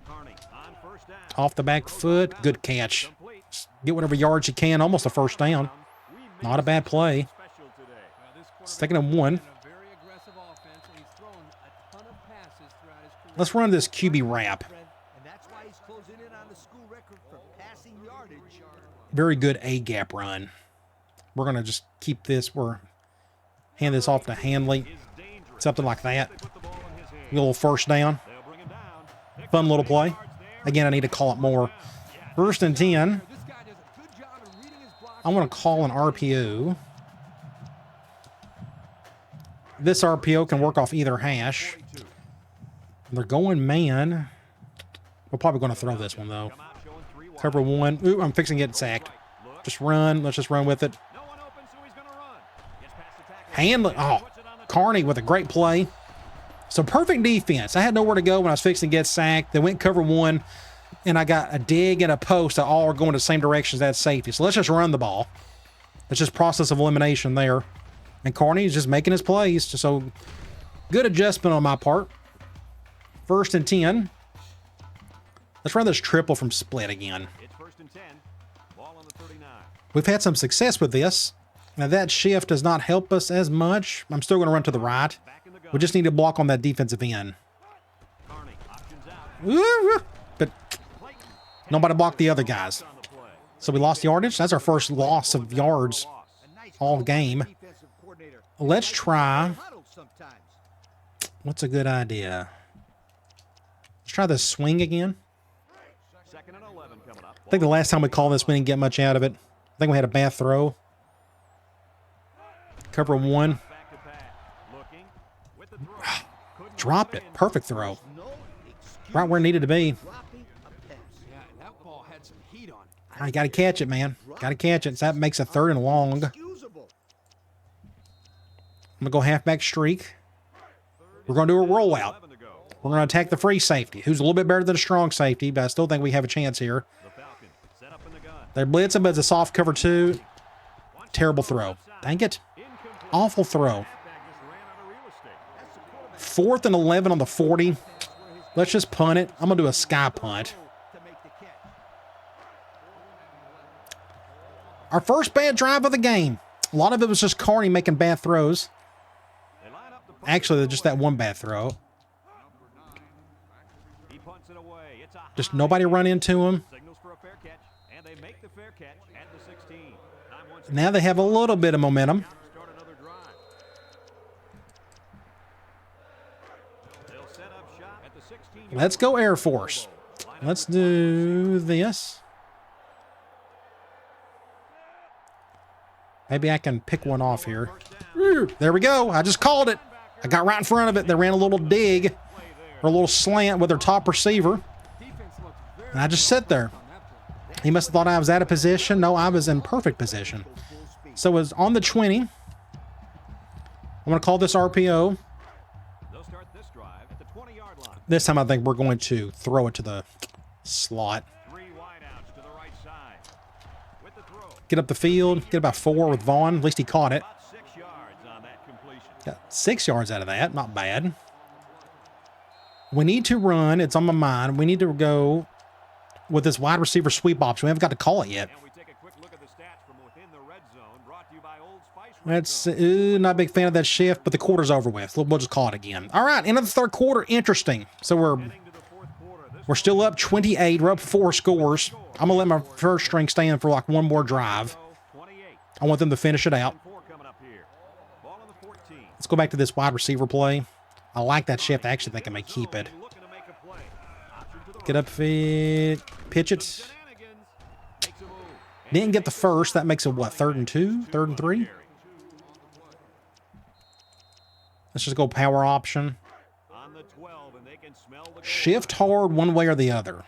Carney on first down. Off the back foot. Good catch. Complete. Get whatever yards you can. Almost a first down. We made Not a bad play. special today. Second and 1. A very aggressive offense, and he's thrown a ton of passes throughout his career. Let's run this QB wrap. And that's why he's closing in on the school record for passing yardage. Very good A-gap run. We're going to just keep this. We're hand this off to Hanley. Is dangerous. Something like that. They put the ball in his hand. A little first down. They'll bring him down. Pick Fun up little 8 play. yards there. Again, I need to call it more. First and 10. This guy does a good job of reading his blocks. I'm going to call an RPO. This RPO can work off either hash. They're going man. We're probably going to throw this one, though. Come out showing 3 wide. Cover 1. Ooh, I'm fixing to get sacked. Look. Just run. Let's just run with it. No one open, so he's going to run. Gets past the tackle. Hanley. Oh, Puts it on the Carney with a great play. So perfect defense. I had nowhere to go when I was fixing to get sacked. They went cover 1, and I got a dig and a post that all are going the same direction as that safety. So let's just run the ball. It's just process of elimination there. And Carney is just making his plays. So good adjustment on my part. First and 10. Let's run this triple from split again. It's first and 10. Ball on the 39. We've had some success with this. Now that shift does not help us as much. I'm still going to run to the right. Back in the gun. We just need to block on that defensive end. Carney options out. Woo! But Clayton nobody blocked the other guys. on the play. So we lost yardage. That's our first loss of yards Loss. A nice all call by game. the defensive coordinator. Let's try. Huddle sometimes. What's a good idea? Let's try the swing again. Second and 11 coming up. I think the last time we called this, we didn't get much out of it. I think we had a bad throw. Cover 1. Back to pass. Looking with the throw. Couldn't Dropped it. Perfect throw. No excuse Right where it needed to be. dropping a pass. Yeah, that ball had some heat on it. I got to catch it, man. Got to catch it. So that makes a 3rd and long. I'm Excusable. going to go halfback streak. We're going to do a rollout. 11 to go. We're going to attack the free safety, who's a little bit better than a strong safety, but I still think we have a chance here. The Falcons set up in the gun. They're blitzing, but it's a soft cover 2. Terrible throw. Dang it. Incomplete. Awful throw. Halfback just ran out of real estate. 4th and 11 on the 40. Let's just punt it. I'm going to do a sky punt. To make the catch. Our first bad drive of the game. A lot of it was just Carney making bad throws. They line up the punt. Actually, just that one bad throw. He punts it away. It's a Just high nobody kick. run into him. Signals for a fair Now they have a little bit of momentum. Start another drive. They'll set up shop at the 16. Let's go Air Force. Let's do this. Maybe I can pick one off here. There we go. I just called it. I got right in front of it. They ran a little dig or a little slant with their top receiver. And I just sat there. He must have thought I was out of position. No, I was in perfect position. So it was on the 20. I'm going to call this RPO. They'll start this drive at the 20-yard line. This time I think we're going to throw it to the slot. 3 wideouts to the right side. With the throw. Get up the field. Get about 4 with Vaughn. At least he caught it. About 6 yards on that completion. Got 6 yards out of that. Not bad. We need to run. It's on my mind. We need to go with this wide receiver sweep option. We haven't got to call it yet. And we take a quick look at the stats from within the red zone, brought to you by Old Spice. That's not a big fan of that shift, but the quarter's over with. We'll just call it again. All right, end of the third quarter. Interesting. So we're still up 28. We're up 4 scores. I'm gonna let my first string stand for like one more drive. 28. I want them to finish it out. 4 coming up here. Ball on the 14. Let's go back to this wide receiver play. I like that shift. I actually think I may keep it. Looking to make a play. Option to the Get up, pitch it. shenanigans. Makes a move. Didn't get the first. That makes it what? 3rd and 2? 3rd and 3? Let's just go power option. On the 12, and they can smell the Shift hard one way or the other.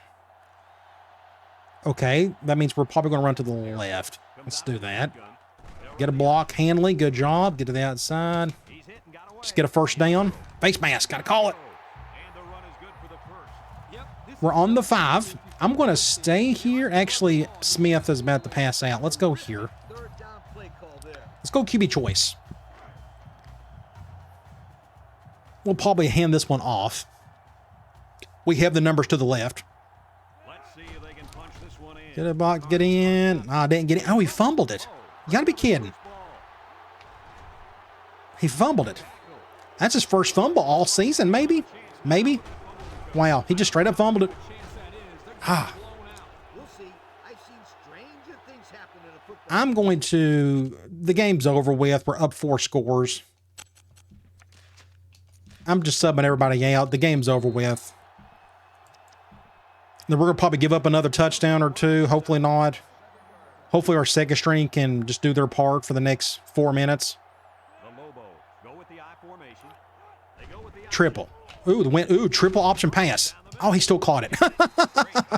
Okay, that means we're probably going to run to the left. Let's do that. Get a block. Hanley, good job. Get to the outside. He's hit and got away. Just get a first down. Face mask. Got to call it. And the run is good for the first. We're on the 5. I'm going to stay here. Actually, Smith is about to pass out. Let's go here. Third down play call there. Let's go QB choice. We'll probably hand this one off. We have the numbers to the left. Let's see if they can punch this one in. Get a box, get in. Ah, didn't get it. Oh, he fumbled it. You got to be kidding. He fumbled it. That's his first fumble all season, maybe? Maybe? Wow, he just straight up fumbled it. Ah. We'll see. I've seen stranger things happen in a football. I'm going to... The game's over with. We're up 4 scores. I'm just subbing everybody out. The game's over with. Then we're going to probably give up another touchdown or 2. Hopefully not. Hopefully our second string can just do their part for the next 4 minutes. The Lobos go with the I formation. They go with the Triple. Ooh, triple option pass. Oh, he still caught it.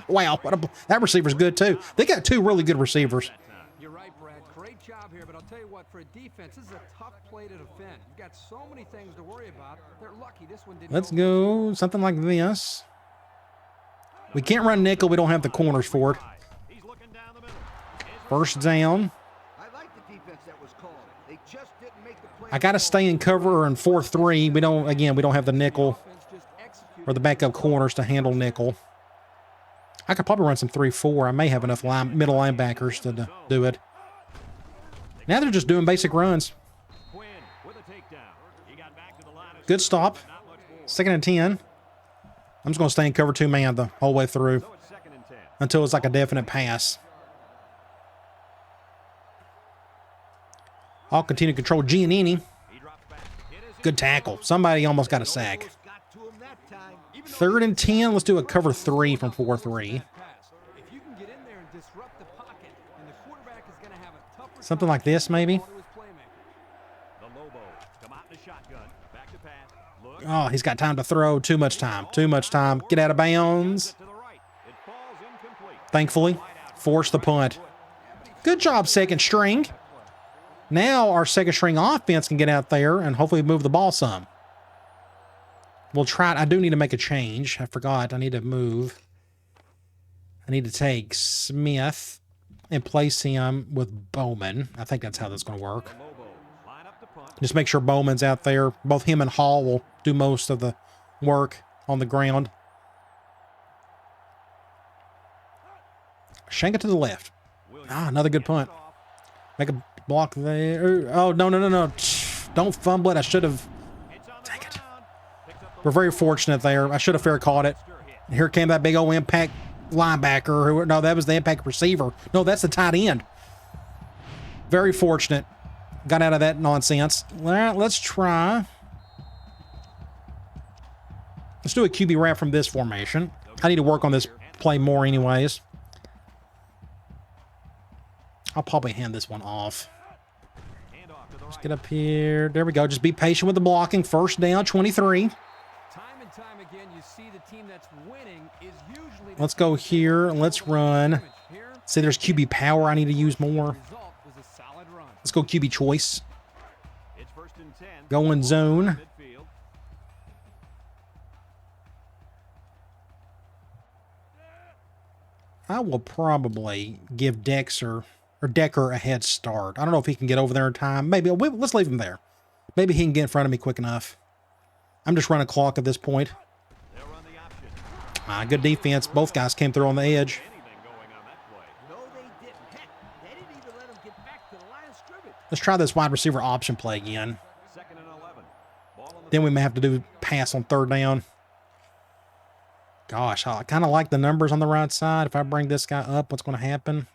Wow, that receiver's good too. They got 2 really good receivers. You're right, Brad. Great job here, but I'll tell you what, for a defense, this is a tough play to defend. You've got so many things to worry about. They're lucky this one didn't. Let's go something like this. We can't run nickel. We don't have the corners for it. He's looking down the middle. First down. I like the defense that was called. They just didn't make the play. I got to stay in cover or in 4-3. We don't have the nickel or the backup corners to handle nickel. I could probably run some 3-4. I may have enough middle linebackers to do it. Now they're just doing basic runs. Quinn with a takedown. He got back to the line of Good stop. not much more. 2nd and 10. I'm just going to stay in cover 2 man the whole way through So it's 2nd and 10. until it's like a definite pass. I'll continue to control Giannini. He drops back. It is Good tackle. Somebody almost got a sack. Got to him that time. 3rd and 10. Let's do a cover 3 from 4-3. If you can get in there and disrupt the pocket, and the quarterback is going to have a tougher Something like this, maybe. time to his playmaker. the Lobos come out in the shotgun. Back to pass. Look Oh, he's got time to throw. Too much time. Too much time. Get out of bounds. to the right. It falls incomplete. Thankfully, force the punt. Good job, second string. Now our second string offense can get out there and hopefully move the ball some. We'll try it. I do need to make a change. I forgot. I need to move. I need to take Smith and place him with Bowman. I think that's how that's going to work. Lobo line up the punt. Just make sure Bowman's out there. Both him and Hall will do most of the work on the ground. Shank it to the left. Ah, another good punt. Make a block there. Oh, no. Don't fumble it. I should have. Dang it. We're very fortunate there. I should have fair caught it. And here came that big old impact linebacker. No, that was the impact receiver. No, that's the tight end. Very fortunate. Got out of that nonsense. Well, let's try. Let's do a QB wrap from this formation. I need to work on this play more anyways. I'll probably hand this one off. Let's get up here. There we go. Just be patient with the blocking. First down, 23. Time and time again, you see the team that's winning is usually. Let's go here. Let's run. See, there's QB power I need to use more. Result was a solid run. Let's go QB choice. It's 1st and 10. Go in zone. Midfield. I will probably give Decker a head start. I don't know if he can get over there in time. Maybe let's leave him there. Maybe he can get in front of me quick enough. I'm just running clock at this point. They'll run the option. Good defense. Both guys came through on the edge. Anything going on that play. No, they didn't. Heck, they didn't even let him get back to the line of scrimmage. Let's try this wide receiver option play again. 2nd and 11. Ball on the Then we may have to do pass on 3rd down. Gosh, I kind of like the numbers on the right side. If I bring this guy up, what's going to happen?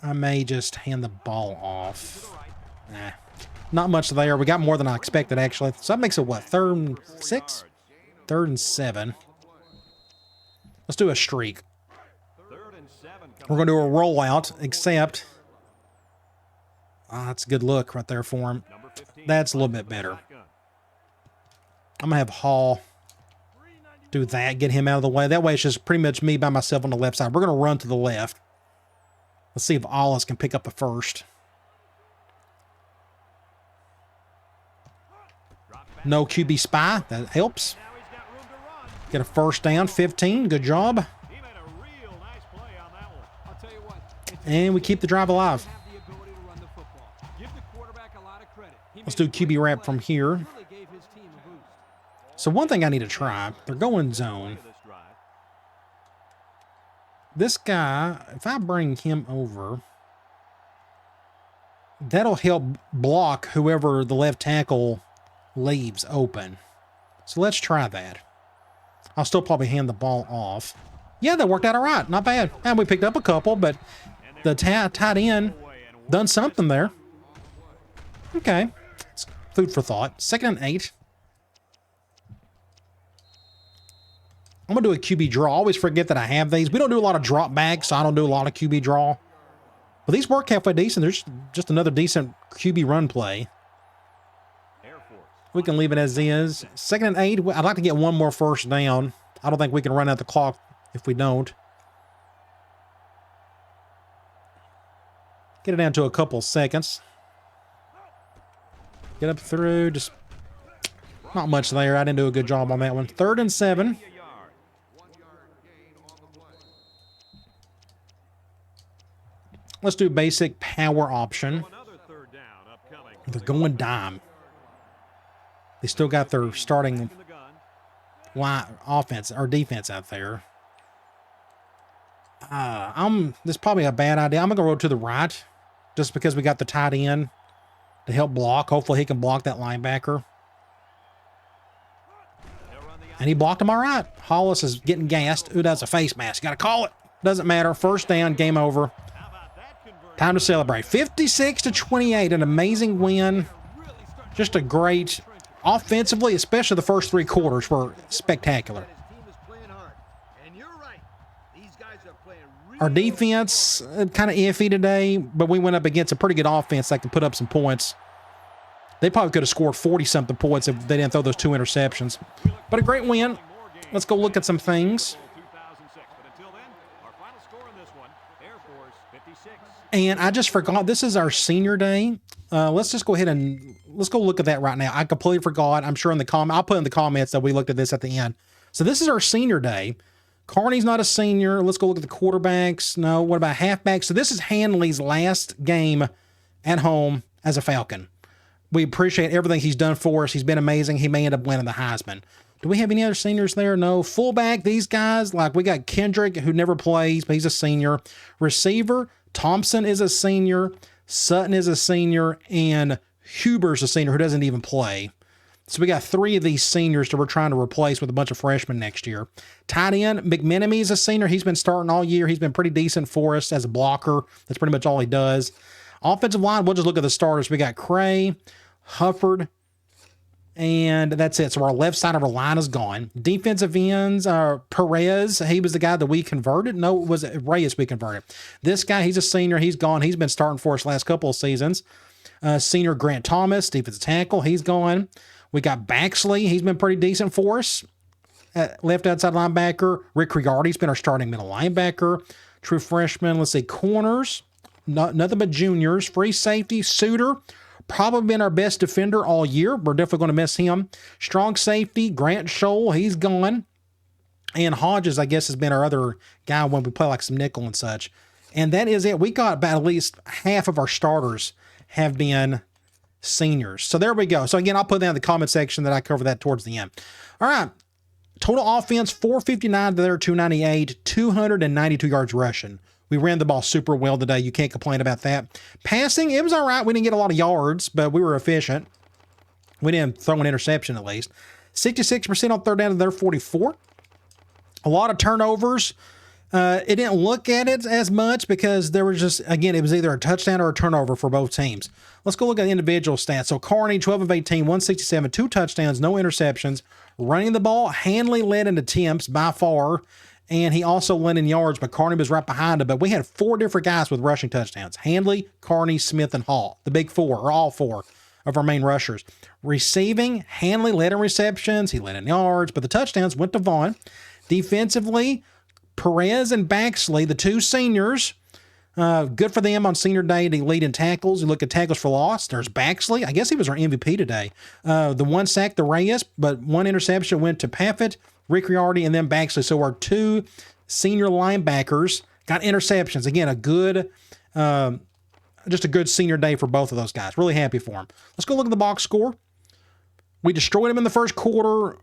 I may just hand the ball off. Nah, not much there. We got more than I expected, actually. So that makes it, what, 3rd and 6? 3rd and 7. Let's do a streak. 3rd and 7. We're going to do a rollout, except... that's a good look right there for him. Number 15. That's a little bit better. I'm going to have Hall do that, get him out of the way. That way it's just pretty much me by myself on the left side. We're going to run to the left. Let's see if Hollis can pick up a first. No QB spy. That helps. Now he's got room to run. Get a first down, 15. Good job. He made a real nice play on that one. I'll tell you what. It's And we keep the drive alive. have the ability to run the football. Give the quarterback a lot of credit. He Let's made do a great QB wrap play. from here. Really gave his team a boost. So one thing I need to try. They're going zone. Look at this drive. This guy, if I bring him over, that'll help block whoever the left tackle leaves open. So let's try that. I'll still probably hand the ball off. Yeah, that worked out all right. Not bad. And we picked up a couple, but the tight end done something there. Okay. It's food for thought. 2nd and 8. I'm going to do a QB draw. I always forget that I have these. We don't do a lot of drop backs, so I don't do a lot of QB draw. But these work halfway decent. There's just another decent QB run play. Air Force. We can leave it as is. 2nd and 8. I'd like to get one more first down. I don't think we can run out the clock if we don't. Get it down to a couple seconds. Get up through. Just not much there. I didn't do a good job on that one. 3rd and 7. A yard. Let's do basic power option. Another 3rd down upcoming. They're going dime. They still got their starting In the gun. offense or defense out there. This is probably a bad idea. I'm gonna go to the right, just because we got the tight end to help block. Hopefully he can block that linebacker. They'll run the And he blocked him all right. Hollis is getting gassed. Ooh, that's a face mask. Got to call it. Doesn't matter. First down, game over. How about that conversion? Time to celebrate. 56-28, an amazing win. Just a great, offensively, especially the first 3 quarters were spectacular. His team is playing hard. And you're right. These guys are playing really Our defense, kind of iffy today, but we went up against a pretty good offense that can put up some points. They probably could have scored 40-something points if they didn't throw those 2 interceptions. But a great win. Let's go look at some things. 2006. But until then, our final score in this one, Air Force 56. And I just forgot, this is our senior day. Let's just go ahead and let's go look at that right now. I completely forgot. I'm sure in the comment, I'll put in the comments that we looked at this at the end. So this is our senior day. Carney's not a senior. Let's go look at the quarterbacks. No, what about halfbacks? So this is Hanley's last game at home as a Falcon. We appreciate everything he's done for us. He's been amazing. He may end up winning the Heisman. Do we have any other seniors there? No. Fullback, these guys, like we got Kendrick, who never plays, but he's a senior. Receiver, Thompson is a senior. Sutton is a senior. And Huber's a senior who doesn't even play. So we got 3 of these seniors that we're trying to replace with a bunch of freshmen next year. Tight end, McMenemy is a senior. He's been starting all year. He's been pretty decent for us as a blocker. That's pretty much all he does. Offensive line, we'll just look at the starters. We got Cray, Hufford, and that's it. So our left side of our line is gone. Defensive ends, Perez, he was the guy that we converted. No, it was Reyes we converted. This guy, he's a senior. He's gone. He's been starting for us last couple of seasons. Senior Grant Thomas, defensive tackle, he's gone. We got Baxley. He's been pretty decent for us. Left outside linebacker. Rick Riardi's been our starting middle linebacker. True freshman. Let's see. Corners. Nothing but juniors. Free safety. Suter. Probably been our best defender all year. We're definitely going to miss him. Strong safety. Grant Scholl. He's gone. And Hodges, I guess, has been our other guy when we play like some nickel and such. And that is it. We got about at least half of our starters have been seniors. So there we go. So again, I'll put that in the comment section that I cover that towards the end. All right. Total offense, 459 to their 298, 292 yards rushing. We ran the ball super well today. You can't complain about that. Passing, it was all right. We didn't get a lot of yards, but we were efficient. We didn't throw an interception at least. 66% on third down to their 44. A lot of turnovers. It didn't look at it as much because there was just, again, it was either a touchdown or a turnover for both teams. Let's go look at the individual stats. So Carney, 12 of 18, 167, 2 touchdowns, no interceptions. Running the ball, Hanley led in attempts by far, and he also led in yards, but Carney was right behind him. But we had 4 different guys with rushing touchdowns. Handley, Carney, Smith, and Hall. The big 4, or all 4 of our main rushers. Receiving, Hanley led in receptions. He led in yards, but the touchdowns went to Vaughn. Defensively, Perez and Baxley, the 2 seniors, good for them on senior day to lead in tackles. You look at tackles for loss. There's Baxley. I guess he was our MVP today. The 1 sack, the Reyes, but 1 interception went to Paffett, Rick Riardi, and then Baxley. So our 2 senior linebackers got interceptions. Again, a good, just a good senior day for both of those guys. Really happy for them. Let's go look at the box score. We destroyed them in the first quarter,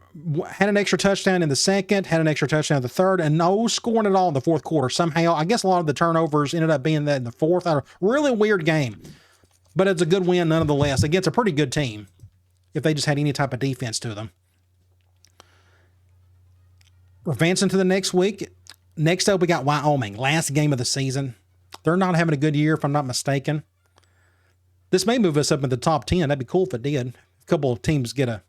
had an extra touchdown in the second, had an extra touchdown in the third, and no scoring at all in the fourth quarter. Somehow, I guess a lot of the turnovers ended up being that in the fourth. Really weird game, but it's a good win nonetheless against a pretty good team if they just had any type of defense to them. We're advancing to the next week. Next up, we got Wyoming. Last game of the season. They're not having a good year, if I'm not mistaken. This may move us up in the top 10. That'd be cool if it did. Couple of teams get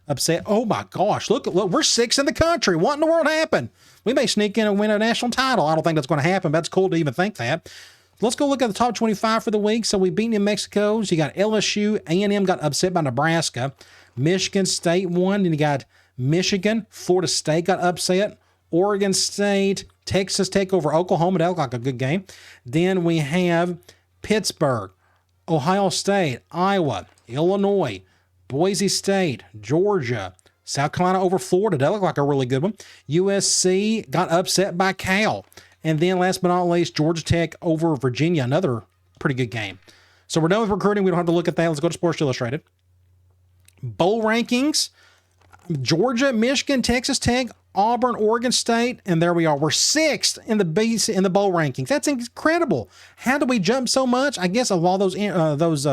upset. Oh my gosh, look, we're 6th in the country. What in the world happened? We may sneak in and win a national title. I don't think that's going to happen, but it's cool to even think that. Let's go look at the top 25 for the week. So we beat New Mexico. So you got LSU, A&M got upset by Nebraska. Michigan State won. Then you got Michigan. Florida State got upset. Oregon State, Texas Tech over Oklahoma. That looked like a good game. Then we have Pittsburgh, Ohio State, Iowa, Illinois, Boise State, Georgia, South Carolina over Florida. That looked like a really good one. USC got upset by Cal. And then last but not least, Georgia Tech over Virginia. Another pretty good game. So we're done with recruiting. We don't have to look at that. Let's go to Sports Illustrated. Bowl rankings. Georgia, Michigan, Texas Tech, Auburn, Oregon State, and there we are. We're 6th in the bowl rankings. That's incredible. How do we jump so much? I guess of all those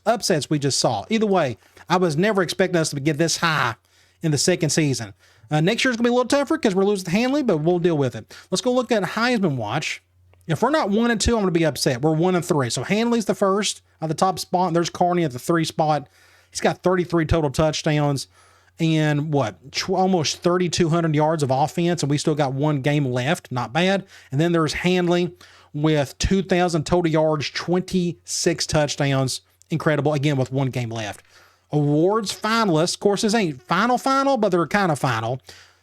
upsets we just saw. Either way, I was never expecting us to get this high in the second season. Next year's going to be a little tougher because we're losing to Hanley, but we'll deal with it. Let's go look at Heisman Watch. If we're not 1 and 2, I'm going to be upset. We're 1 and 3. So Hanley's the first at the top spot. And there's Carney at the 3 spot. He's got 33 total touchdowns and almost 3,200 yards of offense. And we still got 1 game left. Not bad. And then there's Hanley with 2,000 total yards, 26 touchdowns. Incredible. Again, with 1 game left. Awards finalists. Of course, this ain't final, but they're kind of final.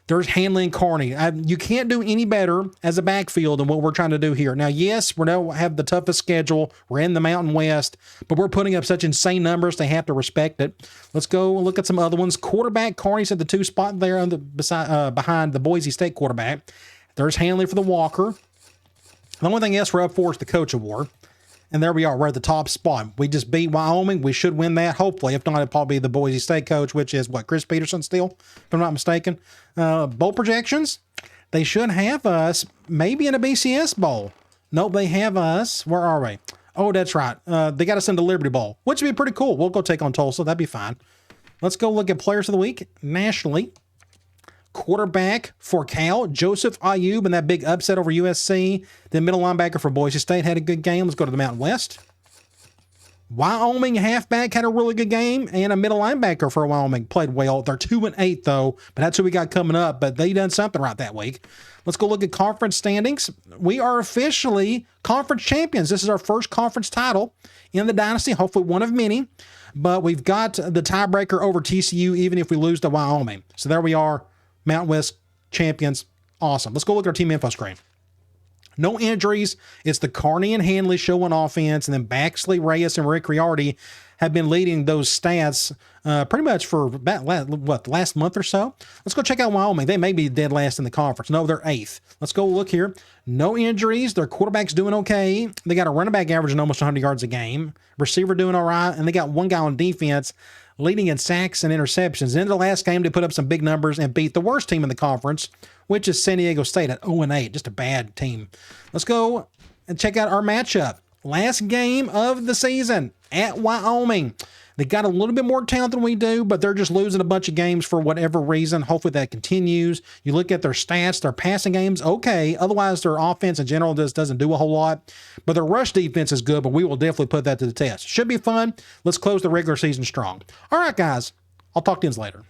There's Hanley and Carney. You can't do any better as a backfield than what we're trying to do here. Now, yes, we don't have the toughest schedule. We're in the Mountain West, but we're putting up such insane numbers. They have to respect it. Let's go look at some other ones. Quarterback, Carney's at the 2 spot there behind the Boise State quarterback. There's Hanley for the Walker. The only thing else we're up for is the Coach Award. And there we are. We're at the top spot. We just beat Wyoming. We should win that, hopefully. If not, it'll probably be the Boise State coach, which is, Chris Peterson still, if I'm not mistaken. Bowl projections, they should have us maybe in a BCS bowl. Nope, they have us. Where are we? Oh, that's right. They got us in the Liberty Bowl, which would be pretty cool. We'll go take on Tulsa. That'd be fine. Let's go look at players of the week nationally. Quarterback for Cal, Joseph Ayub, and that big upset over USC. Then middle linebacker for Boise State had a good game. Let's go to the Mountain West. Wyoming halfback had a really good game, and a middle linebacker for Wyoming played well. They're 2-8 though, but that's who we got coming up. But they done something right that week. Let's go look at conference standings. We are officially conference champions. This is our first conference title in the Dynasty, hopefully one of many. But we've got the tiebreaker over TCU, even if we lose to Wyoming. So there we are, Mountain West champions. Awesome. Let's go look at our team info screen. No injuries. It's the Carney and Hanley show on offense, and then Baxley, Reyes, and Rick Riardi have been leading those stats pretty much for about, the last month or so. Let's go check out Wyoming. They may be dead last in the conference. No, they're 8th. Let's go look here. No injuries. Their quarterback's doing okay. They got a running back averaging almost 100 yards a game. Receiver doing all right, and they got one guy on defense leading in sacks and interceptions. In the last game, they put up some big numbers and beat the worst team in the conference, which is San Diego State at 0-8. Just a bad team. Let's go and check out our matchup. Last game of the season at Wyoming. They got a little bit more talent than we do, but they're just losing a bunch of games for whatever reason. Hopefully that continues. You look at their stats, their passing games, okay. Otherwise, their offense in general just doesn't do a whole lot. But their rush defense is good, but we will definitely put that to the test. Should be fun. Let's close the regular season strong. All right, guys. I'll talk to you later.